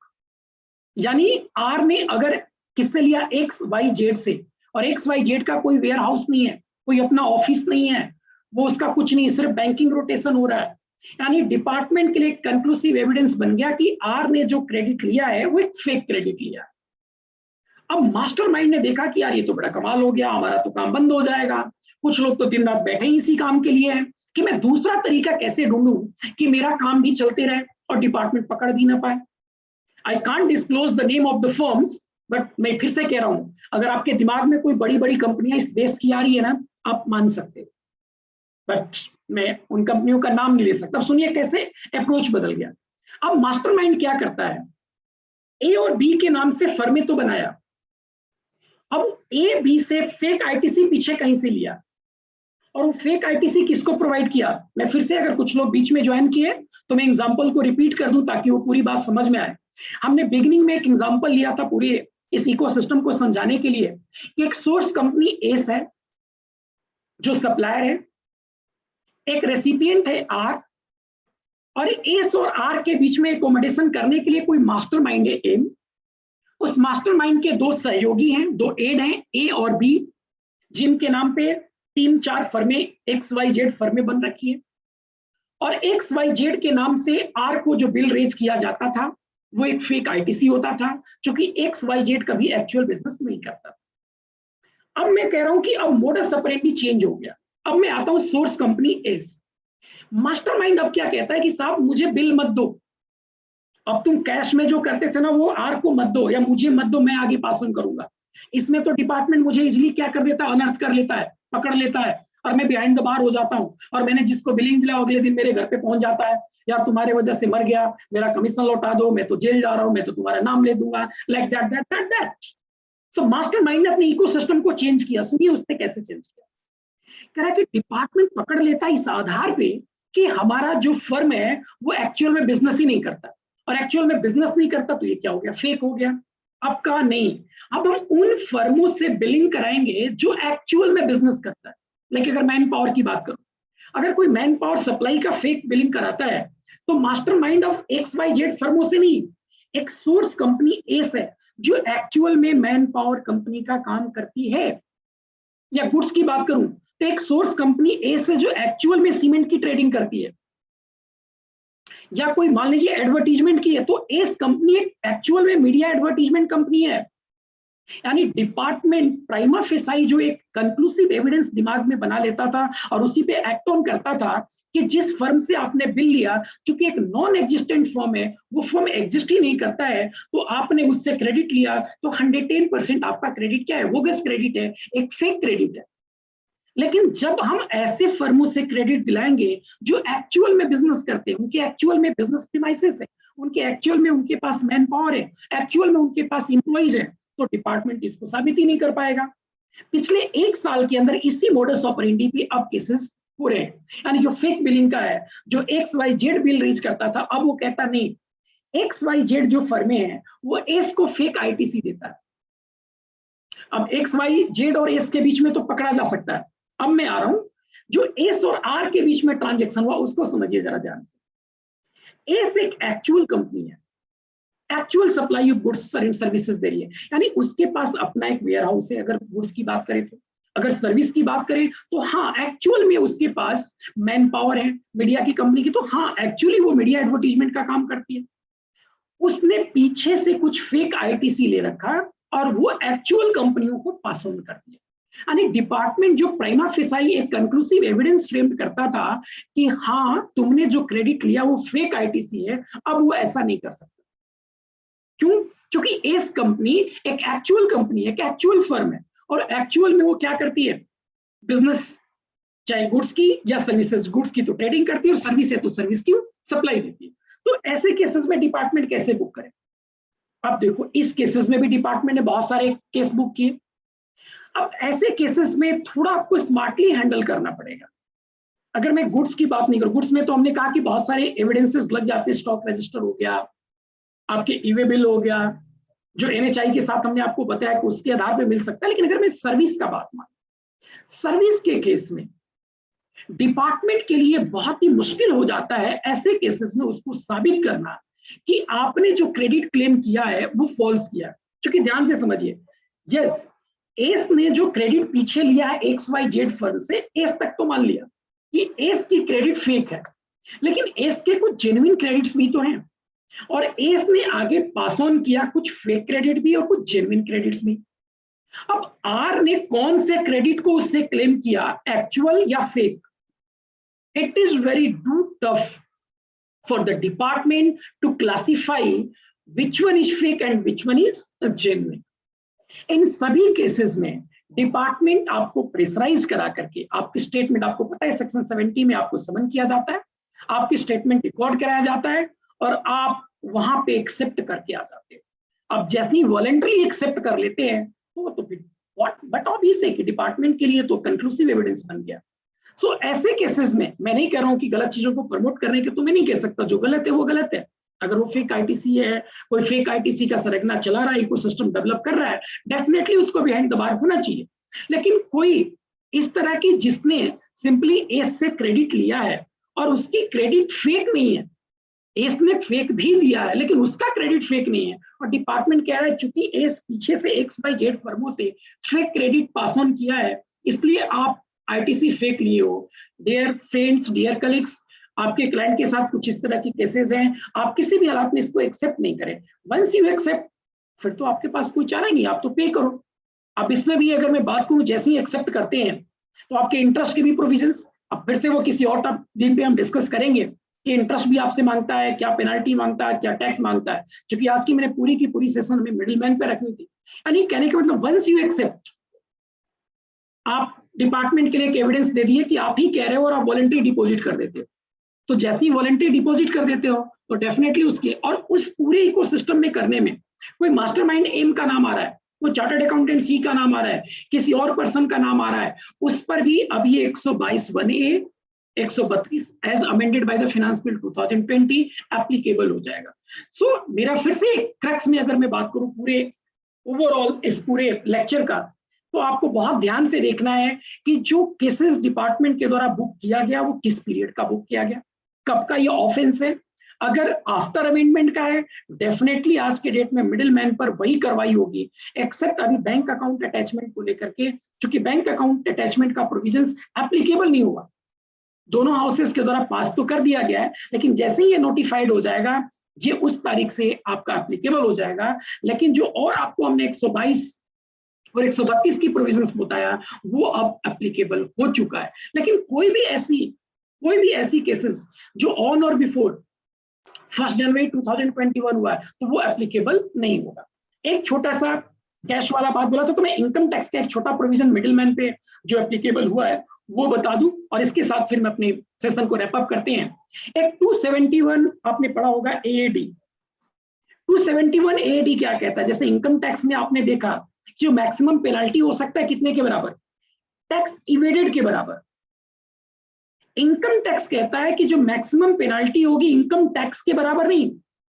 यानी आर ने अगर किससे लिया, XYZ से, और XYZ का कोई वेयर हाउस नहीं है, कोई अपना ऑफिस नहीं है, वो उसका कुछ नहीं, सिर्फ बैंकिंग रोटेशन हो रहा है. यानी डिपार्टमेंट के लिए कंक्लूसिव एविडेंस बन गया कि आर ने जो क्रेडिट लिया है वो एक फेक क्रेडिट लिया है. अब मास्टरमाइंड ने देखा कि यार ये तो बड़ा कमाल हो गया, हमारा तो काम बंद हो जाएगा, कुछ लोग तो दिन रात बैठे ही इसी काम के लिए हैं, कि मैं दूसरा तरीका कैसे ढूंढूं कि मेरा काम भी चलते रहे और डिपार्टमेंट पकड़ भी ना पाए. I can't disclose the name of the firms, but मैं फिर से कह रहा हूं, अगर आपके दिमाग में कोई बड़ी बड़ी कंपनियां इस देश की आ रही है ना, आप मान सकते हो, बट मैं उन कंपनियों का नाम नहीं ले सकता. सुनिए कैसे अप्रोच बदल गया. अब मास्टरमाइंड क्या करता है, ए और बी के नाम से फर्में तो बनाया, अब ए बी से फेक आईटीसी पीछे कहीं से लिया, और वो फेक आईटीसी किसको प्रोवाइड किया. मैं फिर से, अगर कुछ लोग बीच में ज्वाइन किए तो मैं एग्जांपल को रिपीट कर दूं ताकि वो पूरी बात समझ में आए. हमने बिगिनिंग में एक एग्जांपल लिया था पूरे इस इकोसिस्टम को समझाने के लिए कि एक सोर्स कंपनी एस है जो सप्लायर है, एक रेसिपिएंट है आर, और एस और आर के बीच में एकोमोडेशन करने के लिए कोई मास्टरमाइंड है एम. उस मास्टरमाइंड के 2 सहयोगी हैं, 2 एड हैं, ए और बी, जिनके नाम पे 3-4 फर्में XYZ फर्में बन रखी है. और XYZ के नाम से आर को जो बिल रेज किया जाता था वो एक फेक आईटीसी होता था, क्योंकि XYZ कभी एक्चुअल बिजनेस नहीं करता था. अब मैं कह रहा हूं कि अब मोडस ऑपरेंडी चेंज हो गया. अब मैं आता हूं सोर्स कंपनी एस. मास्टरमाइंड अब क्या कहता है कि साहब मुझे बिल मत दो, अब तुम कैश में जो करते थे ना वो आर को मत दो या मुझे मत दो, मैं आगे पास ऑन करूंगा। इसमें तो डिपार्टमेंट मुझे इजीली क्या कर देता है, अनर्थ कर लेता है, पकड़ लेता है, और मैं बिहाइंड द बार हो जाता हूँ, और मैंने जिसको बिलिंग दिला अगले दिन मेरे घर पे पहुंच जाता है, यार तुम्हारे वजह से मर गया, मेरा कमीशन लौटा दो, मैं तो जेल जा रहा हूँ, मैं तो तुम्हारा नाम ले दूंगा, like that that that that. So mastermind ने अपने इकोसिस्टम को चेंज किया। सुनिए उसने कैसे चेंज किया। कह रहा है कि डिपार्टमेंट पकड़ लेता है इस आधार पे कि हमारा जो फर्म है वो एक्चुअल में बिजनेस ही नहीं करता, और एक्चुअल में बिजनेस नहीं करता तो ये क्या हो गया, फेक हो गया। अब का नहीं, अब हम उन फर्मों से बिलिंग कराएंगे जो एक्चुअल में बिजनेस करता है। लेकिन अगर मैन पावर की बात करूं, अगर कोई मैन पावर सप्लाई का फेक बिलिंग कराता है तो मास्टरमाइंड ऑफ XYZ फर्मों से नहीं, एक सोर्स कंपनी ए से जो एक्चुअल में मैन पावर कंपनी का काम करती है। या गुड्स की बात करूं तो एक सोर्स कंपनी ए से जो एक्चुअल में सीमेंट की ट्रेडिंग करती है, या कोई मान लीजिए एडवर्टीजमेंट की है, तो एस कंपनी एक्चुअल में मीडिया एडवर्टीजमेंट कंपनी है। यानी डिपार्टमेंट प्राइमा फेसाई जो एक कंक्लूसिव एविडेंस दिमाग में बना लेता था और उसी पे एक्ट ऑन करता था कि जिस फर्म से आपने बिल लिया, चूंकि एक नॉन एग्जिस्टेंट फर्म है, वो फर्म एग्जिस्ट ही नहीं करता है, तो आपने उससे क्रेडिट लिया तो 110% आपका क्रेडिट क्या है, बोगस क्रेडिट है, एक फेक क्रेडिट है। लेकिन जब हम ऐसे फर्मों से क्रेडिट दिलाएंगे जो एक्चुअल में बिजनेस करते हैं, उनके एक्चुअल में बिजनेस प्रीमाइसेस है, उनके एक्चुअल में उनके पास मैन पावर है, एक्चुअल में उनके पास इंप्लॉइज है, तो डिपार्टमेंट इसको साबित ही नहीं कर पाएगा। पिछले 1 साल के अंदर इसी मॉडस ऑपरेंडी पे अब केसेस हो रहे हैं। यानी जो फेक बिलिंग का है, जो XYZ बिल रीच करता था, अब वो कहता नहीं, XYZ जो फर्में हैं वो एस को फेक ITC देता है। अब XYZ और एस के बीच में तो पकड़ा जा सकता है। अब मैं आ रहा हूं, जो एस और आर के बीच में ट्रांजैक्शन हुआ उसको समझिए जरा ध्यान से। एस एक एक्चुअल कंपनी है, actual supply of goods and services दे रही है, यानी उसके पास अपना एक वेयर हाउस है। अगर गुड्स की बात करें तो, अगर सर्विस की बात करें तो हाँ एक्चुअल में उसके पास मैन पावर है। मीडिया की कंपनी की तो हाँ एक्चुअली वो मीडिया एडवर्टीजमेंट का काम करती है। उसने पीछे से कुछ फेक ITC ले रखा और वो एक्चुअल कंपनियों को पास ऑन कर दिया। यानी डिपार्टमेंट जो प्राइमा फेसाई एक कंक्लूसिव एविडेंस फ्रेम करता था कि हाँ तुमने जो क्रेडिट लिया वो फेक ITC है, अब वो ऐसा नहीं कर सकता। क्यों? क्योंकि एस कंपनी एक एक्चुअल कंपनी है, एक एक्चुअल फर्म है, और एक्चुअल में वो क्या करती है, बिजनेस, चाहे गुड्स की या सर्विसेज। गुड्स की तो ट्रेडिंग करती है और सर्विस है तो सर्विस की सप्लाई देती है। तो ऐसे केसेस में डिपार्टमेंट कैसे बुक करे? अब देखो इस केसेस में भी डिपार्टमेंट ने बहुत सारे केस बुक किए। अब ऐसे केसेस में थोड़ा आपको स्मार्टली हैंडल करना पड़ेगा। अगर मैं गुड्स की बात नहीं करूं, गुड्स में तो हमने कहा कि बहुत सारे एविडेंसेस लग जाते हैं, स्टॉक रजिस्टर हो गया, आपके ईवे बिल हो गया, जो NHI के साथ हमने आपको बताया कि उसके आधार पे मिल सकता है। लेकिन अगर मैं सर्विस का बात मान, सर्विस के केस में डिपार्टमेंट के लिए बहुत ही मुश्किल हो जाता है ऐसे केसेस में उसको साबित करना कि आपने जो क्रेडिट क्लेम किया है वो फॉल्स किया। क्योंकि ध्यान से समझिए, यस एस ने जो क्रेडिट पीछे लिया है XYZ फर्म से, एस तक तो मान लिया कि एस की क्रेडिट फेक है, लेकिन एस के कुछ जेन्युइन क्रेडिट्स भी तो हैं, और एस ने आगे पास ऑन किया कुछ फेक क्रेडिट भी और कुछ जेन्युइन क्रेडिट्स भी। अब आर ने कौन से क्रेडिट को उससे क्लेम किया, एक्चुअल या fake? It is very tough for the department to classify which one is fake and which one is genuine. इन सभी केसेस में डिपार्टमेंट आपको प्रेशराइज करा करके आपकी स्टेटमेंट, आपको पता है सेक्शन 70 में आपको समन किया जाता है, आपकी स्टेटमेंट रिकॉर्ड कराया जाता है और आप वहां पे एक्सेप्ट करके आ जाते हो। अब जैसे ही वॉलंटरी एक्सेप्ट कर लेते हैं तो फिर व्हाट, बट ऑब्वियसली कि डिपार्टमेंट के लिए तो कंक्लूसिव एविडेंस बन गया। सो ऐसे केसेस में मैं नहीं कह रहा हूं कि गलत चीजों को प्रमोट करने के, तो मैं नहीं कह सकता जो गलत है वो गलत है। अगर वो फेक ITC है, कोई फेक ITC का सरगना चला रहा है, इकोसिस्टम डेवलप कर रहा है, डेफिनेटली उसको बिहाइंड द बार होना चाहिए। लेकिन कोई इस तरह की जिसने सिंपली एस से क्रेडिट लिया है और उसकी क्रेडिट फेक नहीं है, एस ने फेक भी दिया है लेकिन उसका क्रेडिट फेक नहीं है, और डिपार्टमेंट कह रहा है चूंकि एस पीछे से XYZ फर्मों से फेक क्रेडिट पास ऑन किया है इसलिए आप ITC फेक लिए हो। डियर फ्रेंड्स, डियर कलीग्स, आपके क्लाइंट के साथ कुछ इस तरह की केसेस हैं, आप किसी भी हालात में इसको एक्सेप्ट नहीं करें। वंस यू एक्सेप्ट, फिर तो आपके पास कोई चारा नहीं, आप तो पे करो। अब इसमें भी अगर मैं बात करूं, जैसे ही एक्सेप्ट करते हैं तो आपके इंटरेस्ट के भी प्रोविजंस, अब फिर से वो किसी और दिन पे हम डिस्कस करेंगे कि इंटरेस्ट भी आपसे मांगता है, क्या पेनल्टी मांगता है, क्या टैक्स मांगता है, क्योंकि आज की मैंने पूरी की पूरी सेशन में मिडिल मैन पे रखनी थी। यानी कहने का मतलब वंस यू एक्सेप्ट, आप डिपार्टमेंट के लिए एक एविडेंस दे दिए कि आप ही कह रहे हो और आप वॉलंटरी डिपॉजिट कर देते हो, तो जैसे ही वॉलंटरी डिपॉजिट कर देते हो तो डेफिनेटली उसके और उस पूरे इकोसिस्टम में करने में कोई मास्टरमाइंड एम का नाम आ रहा है, कोई चार्टर्ड अकाउंटेंट सी का नाम आ रहा है, किसी और पर्सन का नाम आ रहा है, उस पर भी अब ये 122(1)(a) 132 as amended by the finance bill 2020 applicable हो जाएगा। सो मेरा फिर से क्रक्स में अगर मैं बात करूं पूरे ओवरऑल इस पूरे लेक्चर का, तो आपको बहुत ध्यान से देखना है कि जो केसेस डिपार्टमेंट के द्वारा बुक किया गया वो किस पीरियड का बुक किया गया, कब का ये ऑफेंस है। अगर आफ्टर अमेंडमेंट का है, डेफिनेटली आज के डेट में मिडिल मैन पर वही कार्रवाई होगी, एक्सेप्ट अभी बैंक अकाउंट अटैचमेंट को लेकर के, क्योंकि बैंक अकाउंट अटैचमेंट का प्रोविजंस एप्लीकेबल नहीं हुआ, दोनों हाउसेस के द्वारा पास तो कर दिया गया है, लेकिन जैसे ही ये नोटिफाइड हो जाएगा ये उस तारीख से आपका एप्लीकेबल हो जाएगा। लेकिन जो और आपको हमने 122 और 132 की प्रोविजंस बताया वो अब एप्लीकेबल हो चुका है। लेकिन कोई भी ऐसी केसेस जो ऑन और बिफोर 1 जनवरी 2021 हुआ है तो वो एप्लीकेबल नहीं होगा। एक छोटा सा कैश वाला बात बोला तो मैं इनकम टैक्स का एक छोटा प्रोविजन मिडिलमैन पे जो एप्लीकेबल हुआ है वो बता दूं और इसके साथ फिर मैं अपने सेशन को रैप अप करते हैं। एक 271 आपने पढ़ा होगा AAD। 271 AAD क्या कहता है, जैसे इनकम टैक्स में आपने देखा जो मैक्सिमम पेनाल्टी हो सकता है कितने के बराबर, टैक्स इवेडेड के बराबर। इनकम टैक्स कहता है कि जो मैक्सिमम पेनाल्टी होगी इनकम टैक्स के बराबर नहीं,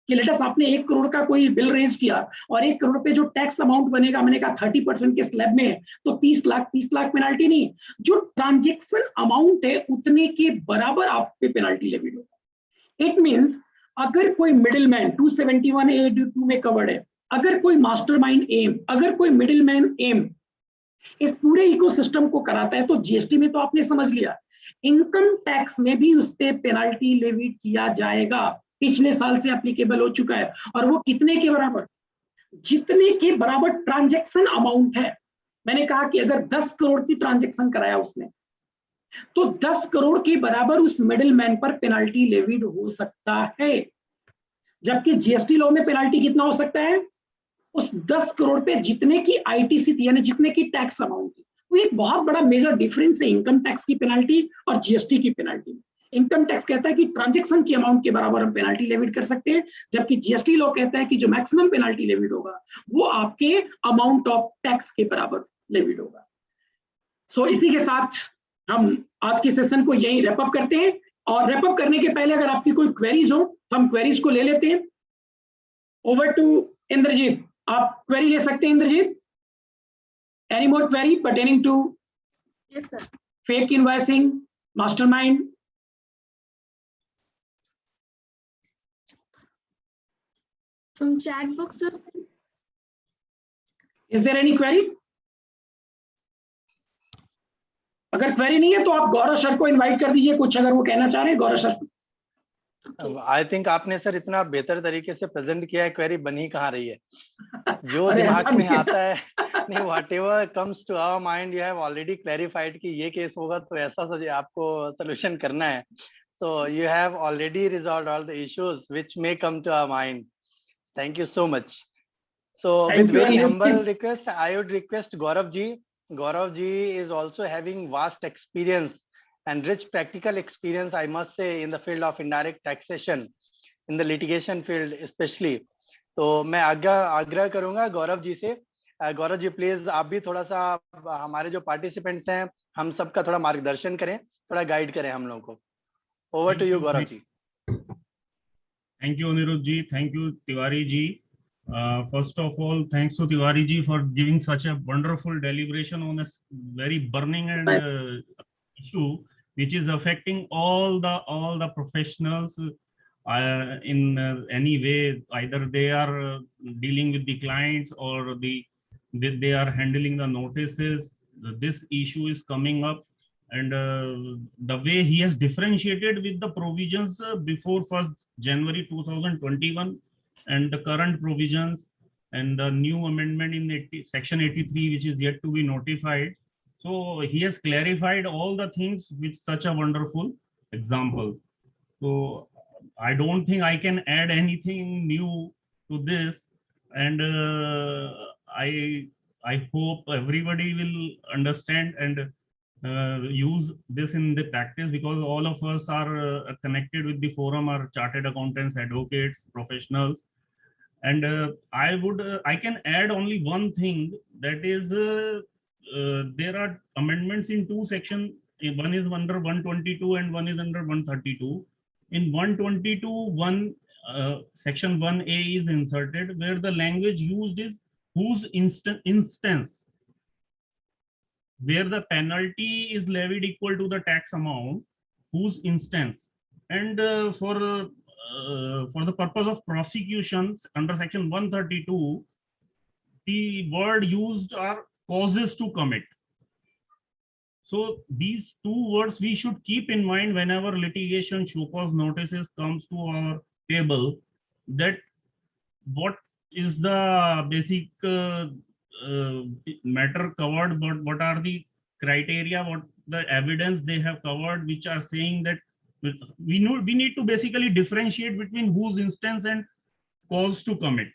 कि लेटस आपने 1 करोड़ का कोई बिल रेज किया और 1 करोड़ पे जो टैक्स अमाउंट बनेगा, मैंने कहा 30% के स्लैब में है तो 30 लाख पेनाल्टी नहीं, जो ट्रांजेक्शन अमाउंट है उतने के बराबर आप पे पेनाल्टी लेविड होगा। इट मींस अगर कोई मिडिलमैन 271 AAD2 में कवर्ड है, अगर कोई मास्टरमाइंड एम, अगर कोई मिडिलमैन एम इस पूरे इकोसिस्टम को कराता है तो जीएसटी में तो आपने समझ लिया, इनकम टैक्स में भी उस पे पेनाल्टी लेविड किया जाएगा। पिछले साल से एप्लीकेबल हो चुका है और वो कितने के बराबर, जितने के बराबर ट्रांजैक्शन अमाउंट है। मैंने कहा कि अगर 10 करोड़ की ट्रांजैक्शन कराया उसने तो 10 करोड़ के बराबर उस मिडिलमैन पर पेनाल्टी लेविड हो सकता है, जबकि जीएसटी लॉ में पेनाल्टी कितना हो सकता है, उस 10 करोड़ पे जितने की आईटीसी थी यानी जितने की टैक्स अमाउंट थी। वो एक बहुत बड़ा मेजर डिफरेंस है इनकम टैक्स की पेनाल्टी और जीएसटी की पेनाल्टी। इनकम टैक्स कहता है कि ट्रांजैक्शन की अमाउंट के बराबर हम पेनाल्टी लेविड कर सकते हैं, जबकि जीएसटी लॉ कहता है कि जो मैक्सिमम पेनाल्टी लेविड होगा वो आपके अमाउंट ऑफ टैक्स के बराबर लेविड होगा। सो इसी के साथ हम आज के सेशन को यही रैप अप करते हैं और रैप अप करने के पहले अगर आपकी कोई क्वेरीज हो तो हम क्वेरीज को ले लेते हैं। ओवर टू इंद्रजीत, आप क्वेरी ले सकते हैं Indrajit. Any more query pertaining to Yes, sir. Fake invoicing, mastermind? From chat book, sir. Is there any query? अगर क्वेरी नहीं है तो आप गौरव सर को इनवाइट कर दीजिए, कुछ अगर वो कहना चाह रहे हैं। गौरव सर। आई थिंक आपने सर इतना बेहतर तरीके से प्रेजेंट किया है, क्वेरी बन ही कहाँ रही है। जो अरे दिमाग ऐसा में नहीं है। आता है, नहीं, whatever comes to our mind you have already clarified कि ये केस होगा तो ऐसा आपको सोल्यूशन करना है। So you have already resolved all the issues which may come to our mind. Thank you so much. So Thank with you, very and humble request, I would request Gaurav ji. Gaurav ji is also having vast experience and rich practical experience, I must say, in the field of indirect taxation, in the litigation field especially. तो मैं आग्रह करूंगा गौरव जी से, Gaurav ji please आप भी थोड़ा सा हमारे जो पार्टिसिपेंट्स हैं हम सबका थोड़ा मार्गदर्शन करें, थोड़ा गाइड करें हम लोगों को। Over to you Gaurav ji. Thank you, Anirudh ji. Thank you, Tiwari ji. First of all, thanks to Tiwari ji for giving such a wonderful deliberation on a very burning and issue which is affecting all the professionals in any way. Either they are dealing with the clients or they are handling the notices. This issue is coming up. And the way he has differentiated with the provisions before 1st January 2021 and the current provisions and the new amendment in section 83 which is yet to be notified. So he has clarified all the things with such a wonderful example. So I don't think I can add anything new to this, and I hope everybody will understand and use this in the practice, because all of us are connected with the forum, are chartered accountants, advocates, professionals. And I can add only one thing, that is there are amendments in two sections. One is under 122 and one is under 132. In 122, section 1A is inserted, where the language used is whose instance, where the penalty is levied equal to the tax amount, whose instance. And for the purpose of prosecutions under section 132, the word used are causes to commit. So these two words we should keep in mind whenever litigation show cause notices comes to our table, that what is the basic matter covered, but what are the criteria, what the evidence they have covered, which are saying that we need to basically differentiate between whose instance and cause to commit.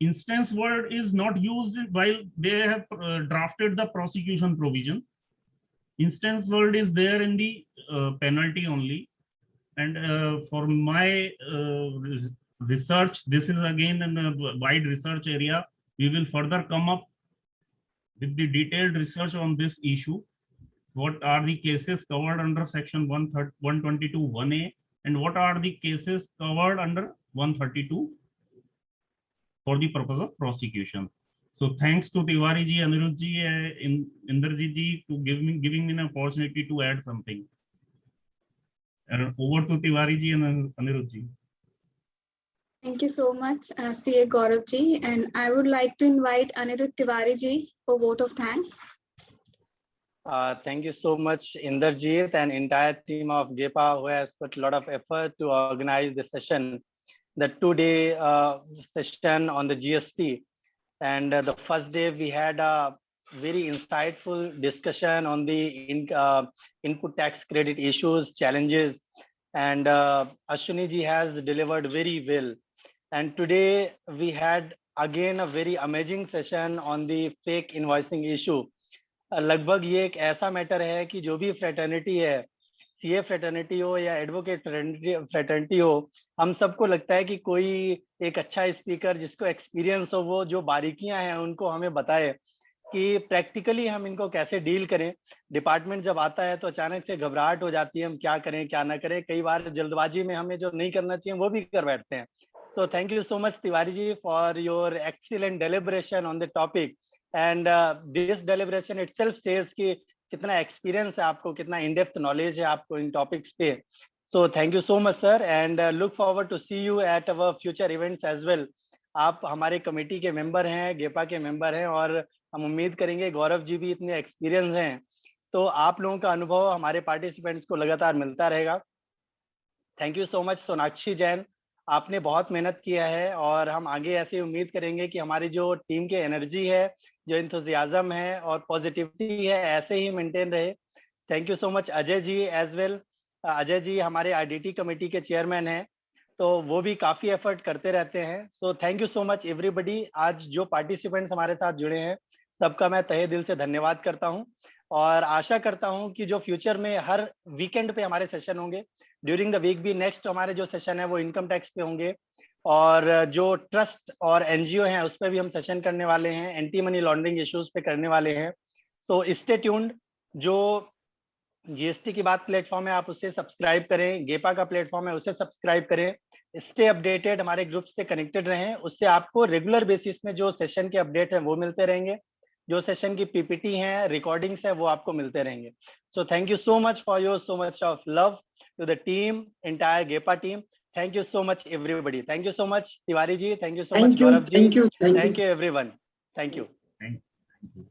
Instance word is not used while they have drafted the prosecution provision. Instance word is there in the penalty only. And for my research, this is again in a wide research area. We will further come up with the detailed research on this issue. What are the cases covered under section 122 1A, and what are the cases covered under 132 for the purpose of prosecution. So thanks to Tiwari ji, Anirudh ji, Inderjit ji to giving me an opportunity to add something. And over to Tiwari ji and Anirudh ji. Thank you so much, CA Gaurav ji. And I would like to invite Anirudh Tiwari ji for vote of thanks. Thank you so much, Inderjit and entire team of GEPA, who has put a lot of effort to organize this session, the 2-day session on the GST. And the first day we had a very insightful discussion on the input tax credit issues, challenges, and Ashwini ji has delivered very well. And today we had again a very amazing session on the fake invoicing issue. लगभग ये एक ऐसा matter है कि जो भी fraternity है, CA fraternity हो या एडवोकेट फ्रेटर्निटी हो, हम सबको लगता है कि कोई एक अच्छा स्पीकर जिसको एक्सपीरियंस हो, वो जो बारीकियां हैं उनको हमें बताए कि प्रैक्टिकली हम इनको कैसे डील करें। डिपार्टमेंट जब आता है तो अचानक से घबराहट हो जाती है, हम क्या करें क्या ना करें, कई बार जल्दबाजी में हमें जो नहीं करना चाहिए वो भी कर बैठते हैं। So thank you so much Tiwari ji for your excellent deliberation on the topic, and this deliberation itself says कि कितना एक्सपीरियंस है आपको, कितना इन डेप्थ नॉलेज है आपको इन टॉपिक्स पे। So thank you so much sir, and look forward to see you at our future events as well. आप हमारे कमेटी के मेंबर हैं, गेपा के मेंबर हैं, और हम उम्मीद करेंगे गौरव जी भी इतने एक्सपीरियंस हैं तो आप लोगों का अनुभव हमारे पार्टिसिपेंट्स को लगातार मिलता रहेगा। Thank you so much Sonakshi Jain, आपने बहुत मेहनत किया है और हम आगे ऐसे उम्मीद करेंगे कि हमारी जो टीम के एनर्जी है, जो इंथुजियाज्म है और पॉजिटिविटी है, ऐसे ही मेंटेन रहे। Thank you so much Ajay ji as well. Ajay ji हमारे आईडीटी कमेटी के चेयरमैन हैं, तो वो भी काफ़ी एफर्ट करते रहते हैं। So thank you so much everybody. आज जो पार्टिसिपेंट्स हमारे साथ जुड़े हैं सबका मैं तहे दिल से धन्यवाद करता हूं, और आशा करता हूं कि जो फ्यूचर में हर वीकेंड पे हमारे सेशन होंगे, ड्यूरिंग द वीक भी नेक्स्ट हमारे जो सेशन है वो इनकम टैक्स पे होंगे, और जो ट्रस्ट और एनजीओ हैं उस पर भी हम सेशन करने वाले हैं, एंटी मनी लॉन्ड्रिंग इश्यूज पे करने वाले हैं। तो स्टे ट्यून्ड। जो जीएसटी की बात प्लेटफॉर्म है आप उससे सब्सक्राइब करें, गेपा का प्लेटफॉर्म है उसे सब्सक्राइब करें, स्टे अपडेटेड, हमारे ग्रुप से कनेक्टेड रहें, उससे आपको रेगुलर बेसिस में जो सेशन के अपडेट हैं वो मिलते रहेंगे, जो सेशन की पीपीटी हैं, रिकॉर्डिंग्स है वो आपको मिलते रहेंगे। So thank you so much for your so much of love to the team, entire GEPA team. Thank you so much everybody. Thank you so much Tiwari ji. Thank you so much Gaurav ji. Thank you everyone. Thank you. Thank you.